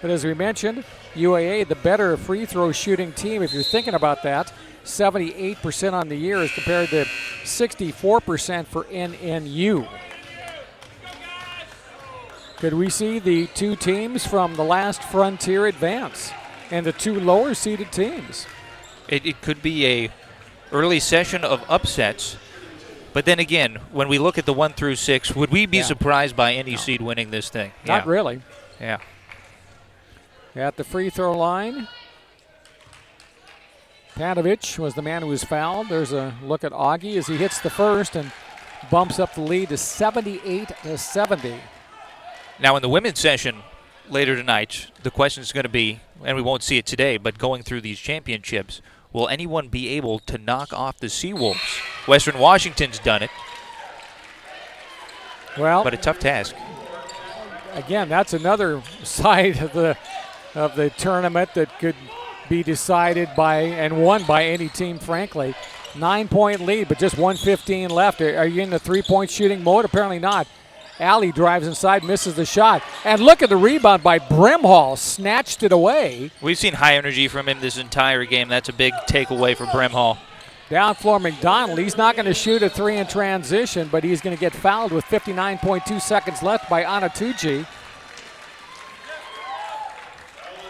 But as we mentioned, UAA, the better free throw shooting team, if you're thinking about that. 78% on the year as compared to 64% for NNU. Could we see the 2 teams from the last frontier advance and the 2 lower seeded teams? It could be a early session of upsets. But then again, when we look at the 1 through 6, would we be surprised by any seed winning this thing? Not really. Yeah. At the free throw line, Pantovic was the man who was fouled. There's a look at Augie as he hits the first and bumps up the lead to 78-70. Now in the women's session later tonight, the question is going to be, and we won't see it today, but going through these championships, will anyone be able to knock off the Seawolves? Western Washington's done it. Well, but a tough task. Again, that's another side of the tournament that could be decided by and won by any team, frankly. 9-point lead, but just 1:15 left. Are you in the three-point shooting mode? Apparently not. Allie drives inside, misses the shot. And look at the rebound by Brimhall. Snatched it away. We've seen high energy from him this entire game. That's a big takeaway for Brimhall. Down floor, McDonald. He's not going to shoot a three in transition, but he's going to get fouled with 59.2 seconds left by Anatucci.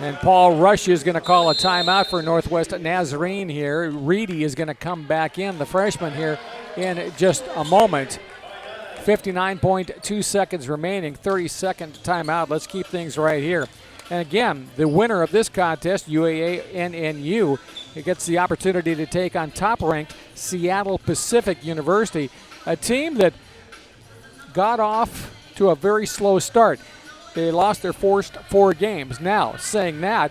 And Paul Rush is going to call a timeout for Northwest Nazarene here. Reedy is going to come back in, the freshman here, in just a moment. 59.2 seconds remaining, 30-second timeout. Let's keep things right here. And again, the winner of this contest, UAA-NNU, it gets the opportunity to take on top-ranked Seattle Pacific University, a team that got off to a very slow start. They lost their first 4 games. Now, saying that,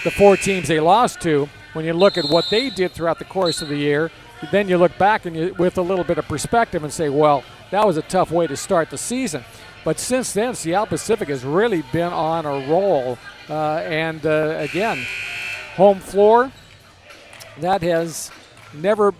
the 4 teams they lost to, when you look at what they did throughout the course of the year, then you look back and with a little bit of perspective and say, well, that was a tough way to start the season. But since then, Seattle Pacific has really been on a roll. Again, home floor, there's never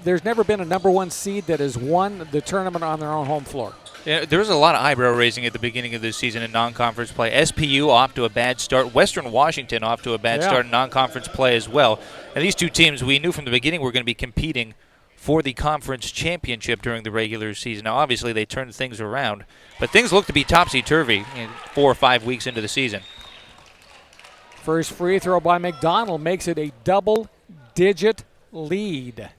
been a number 1 seed that has won the tournament on their own home floor. Yeah, there was a lot of eyebrow raising at the beginning of this season in non-conference play. SPU off to a bad start. Western Washington off to a bad start in non-conference play as well. And these two teams we knew from the beginning were going to be competing for the conference championship during the regular season. Now, obviously, they turned things around, but things look to be topsy-turvy 4 or 5 weeks into the season. First free throw by McDonald makes it a double-digit lead.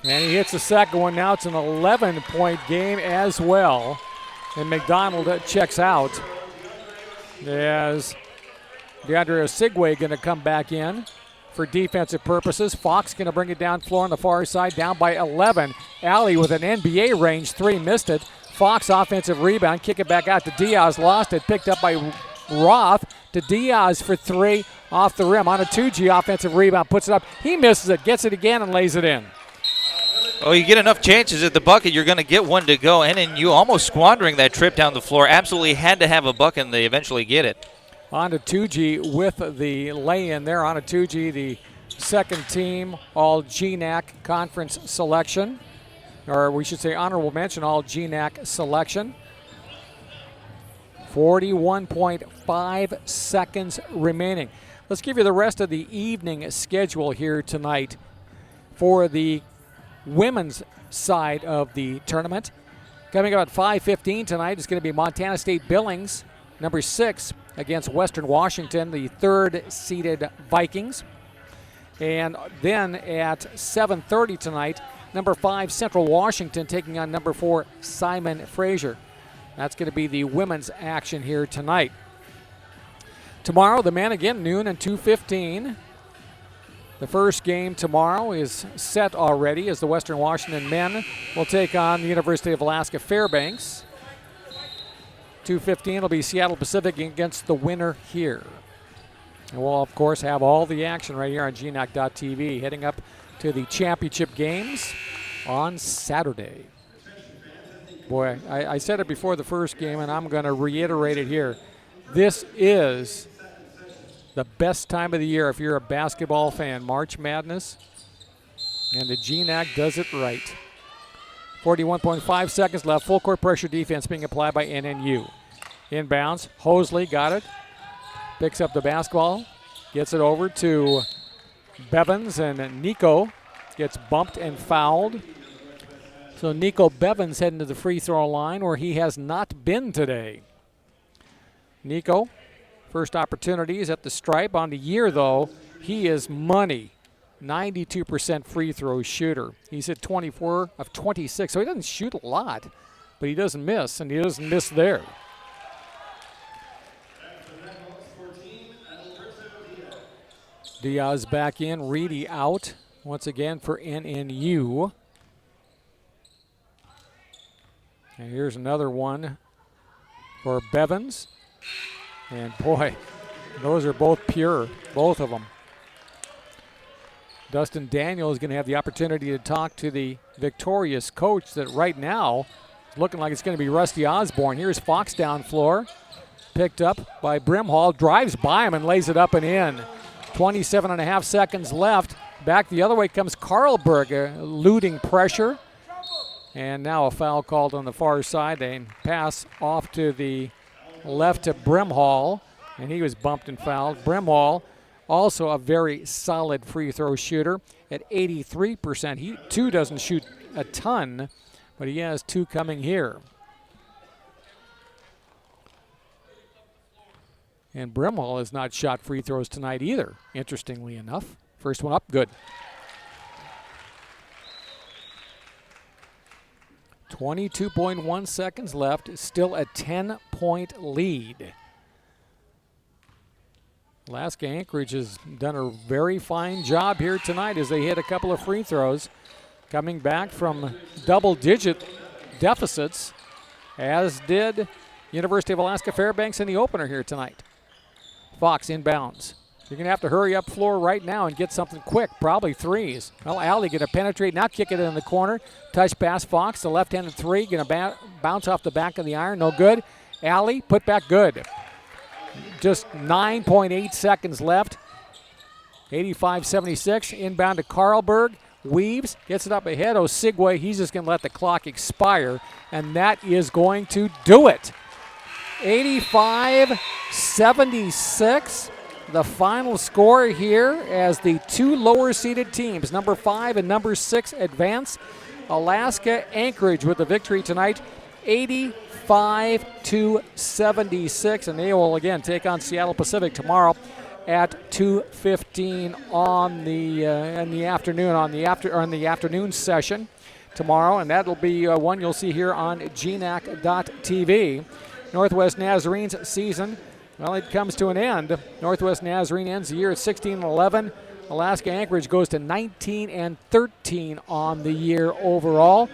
And he hits the second one. Now it's an 11-point game as well. And McDonald checks out. As DeAndre Osigwe going to come back in for defensive purposes. Fox going to bring it down floor on the far side, down by 11. Allie with an NBA range 3, missed it. Fox offensive rebound, kick it back out to Diaz, lost it, picked up by Roth to Diaz for 3 off the rim. Anatucci offensive rebound, puts it up. He misses it, gets it again, and lays it in. Oh, you get enough chances at the bucket, you're going to get one to go. NNU almost squandering that trip down the floor. Absolutely had to have a bucket, and they eventually get it. Anatucci with the lay-in there. Anatucci, the second team all GNAC conference selection, or we should say honorable mention, all GNAC selection. 41.5 seconds remaining. Let's give you the rest of the evening schedule here tonight for the women's side of the tournament. Coming up at 5:15 tonight is going to be Montana State Billings, number 6, against Western Washington, the 3rd-seeded Vikings. And then at 7:30 tonight, number 5, Central Washington taking on number 4, Simon Fraser. That's going to be the women's action here tonight. Tomorrow, the men again, noon and 2:15. The first game tomorrow is set already as the Western Washington men will take on the University of Alaska Fairbanks. 2:15 will be Seattle Pacific against the winner here. And we'll, of course, have all the action right here on GNAC.TV, heading up to the championship games on Saturday. Boy, I said it before the first game, and I'm going to reiterate it here. This is the best time of the year if you're a basketball fan. March Madness, and the GNAC does it right. 41.5 seconds left. Full court pressure defense being applied by NNU. Inbounds. Hosley got it. Picks up the basketball. Gets it over to Bevins, and Nico gets bumped and fouled. So Nico Bevins heading to the free throw line where he has not been today. Nico, first opportunity is at the stripe. On the year, though, he is money. 92% free throw shooter. He's at 24 of 26, so he doesn't shoot a lot, but he doesn't miss, and he doesn't miss there. Diaz back in, Reedy out once again for NNU. And here's another one for Bevins. And boy, those are both pure, both of them. Dustin Daniel is going to have the opportunity to talk to the victorious coach that right now is looking like it's going to be Rusty Osborne. Here's Fox down floor, picked up by Brimhall, drives by him and lays it up and in. 27.5 seconds left. Back the other way comes Carlberg, eluding pressure. And now a foul called on the far side. They pass off to the left to Brimhall, and he was bumped and fouled. Brimhall, also a very solid free throw shooter at 83%. He too doesn't shoot a ton, but he has 2 coming here. And Brimhall has not shot free throws tonight either, interestingly enough. First one up, good. 22.1 seconds left, still a 10-point lead. Alaska Anchorage has done a very fine job here tonight as they hit a couple of free throws, coming back from double-digit deficits, as did University of Alaska Fairbanks in the opener here tonight. Fox inbounds. You're going to have to hurry up floor right now and get something quick, probably threes. Well, Alley going to penetrate, now kick it in the corner. Touch pass, Fox, the left-handed three, going to bounce off the back of the iron, no good. Alley, put back good. Just 9.8 seconds left. 85-76, inbound to Carlberg. Weaves, gets it up ahead. Osigwe, he's just going to let the clock expire, and that is going to do it. 85-76. The final score here as the 2 lower-seeded teams, number 5 and number 6, advance. Alaska Anchorage with the victory tonight, 85-76, and they will again take on Seattle Pacific tomorrow at 2:15 on the in the afternoon session tomorrow, and that'll be one you'll see here on GNAC.TV. Northwest Nazarene's season, well, it comes to an end. Northwest Nazarene ends the year at 16-11. Alaska Anchorage goes to 19-13 on the year overall.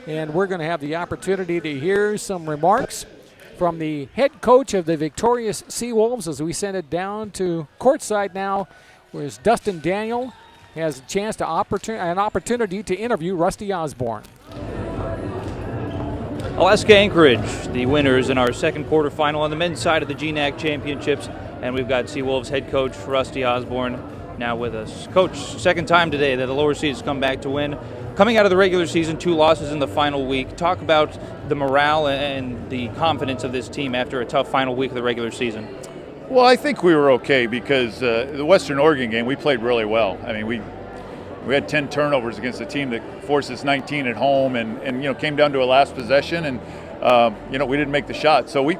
And we're going to have the opportunity to hear some remarks from the head coach of the victorious Seawolves as we send it down to courtside now, where Dustin Daniel has a chance to an opportunity to interview Rusty Osborne. Alaska Anchorage, the winners in our second quarterfinal on the men's side of the GNAC Championships, and we've got Seawolves head coach Rusty Osborne now with us. Coach, second time today that the lower seeds come back to win. Coming out of the regular season, 2 losses in the final week. Talk about the morale and the confidence of this team after a tough final week of the regular season. Well, I think we were okay because the Western Oregon game, we played really well. I mean, we had 10 turnovers against a team that forced us 19 at home and came down to a last possession and, we didn't make the shot. So we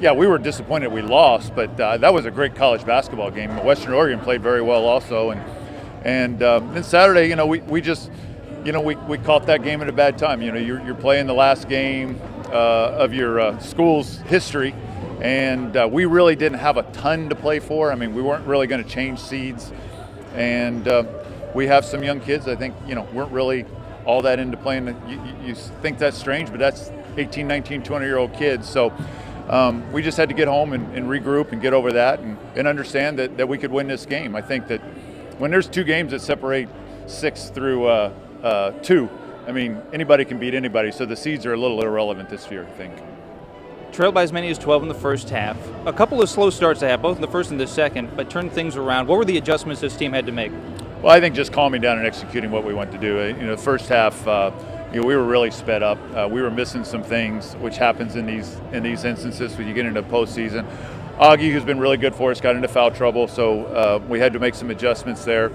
were disappointed we lost, but that was a great college basketball game. Western Oregon played very well also. And then Saturday, we just – we caught that game at a bad time. You're playing the last game of your school's history, and we really didn't have a ton to play for. I mean, we weren't really going to change seeds, and we have some young kids I think, weren't really all that into playing. You think that's strange, but that's 18, 19, 20-year-old kids. So we just had to get home and regroup and get over that and understand that we could win this game. I think that when there's 2 games that separate 6 through 2, I mean, anybody can beat anybody, so the seeds are a little irrelevant this year, I think. Trailed by as many as 12 in the first half. A couple of slow starts they had, both in the first and the second, but turned things around. What were the adjustments this team had to make? Well, I think just calming down and executing what we want to do. The first half, we were really sped up. We were missing some things, which happens in these instances when you get into postseason. Augie, who's been really good for us, got into foul trouble, so we had to make some adjustments there.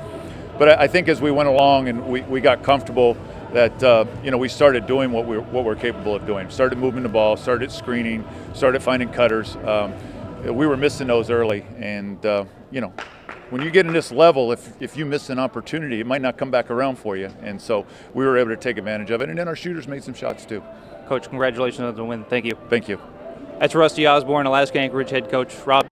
But I think as we went along and we got comfortable that we started doing what we're capable of doing. Started moving the ball, started screening, started finding cutters. We were missing those early, and when you get in this level, if you miss an opportunity, it might not come back around for you. And so we were able to take advantage of it, and then our shooters made some shots too. Coach, congratulations on the win. Thank you. Thank you. That's Rusty Osborne, Alaska Anchorage head coach. Rob.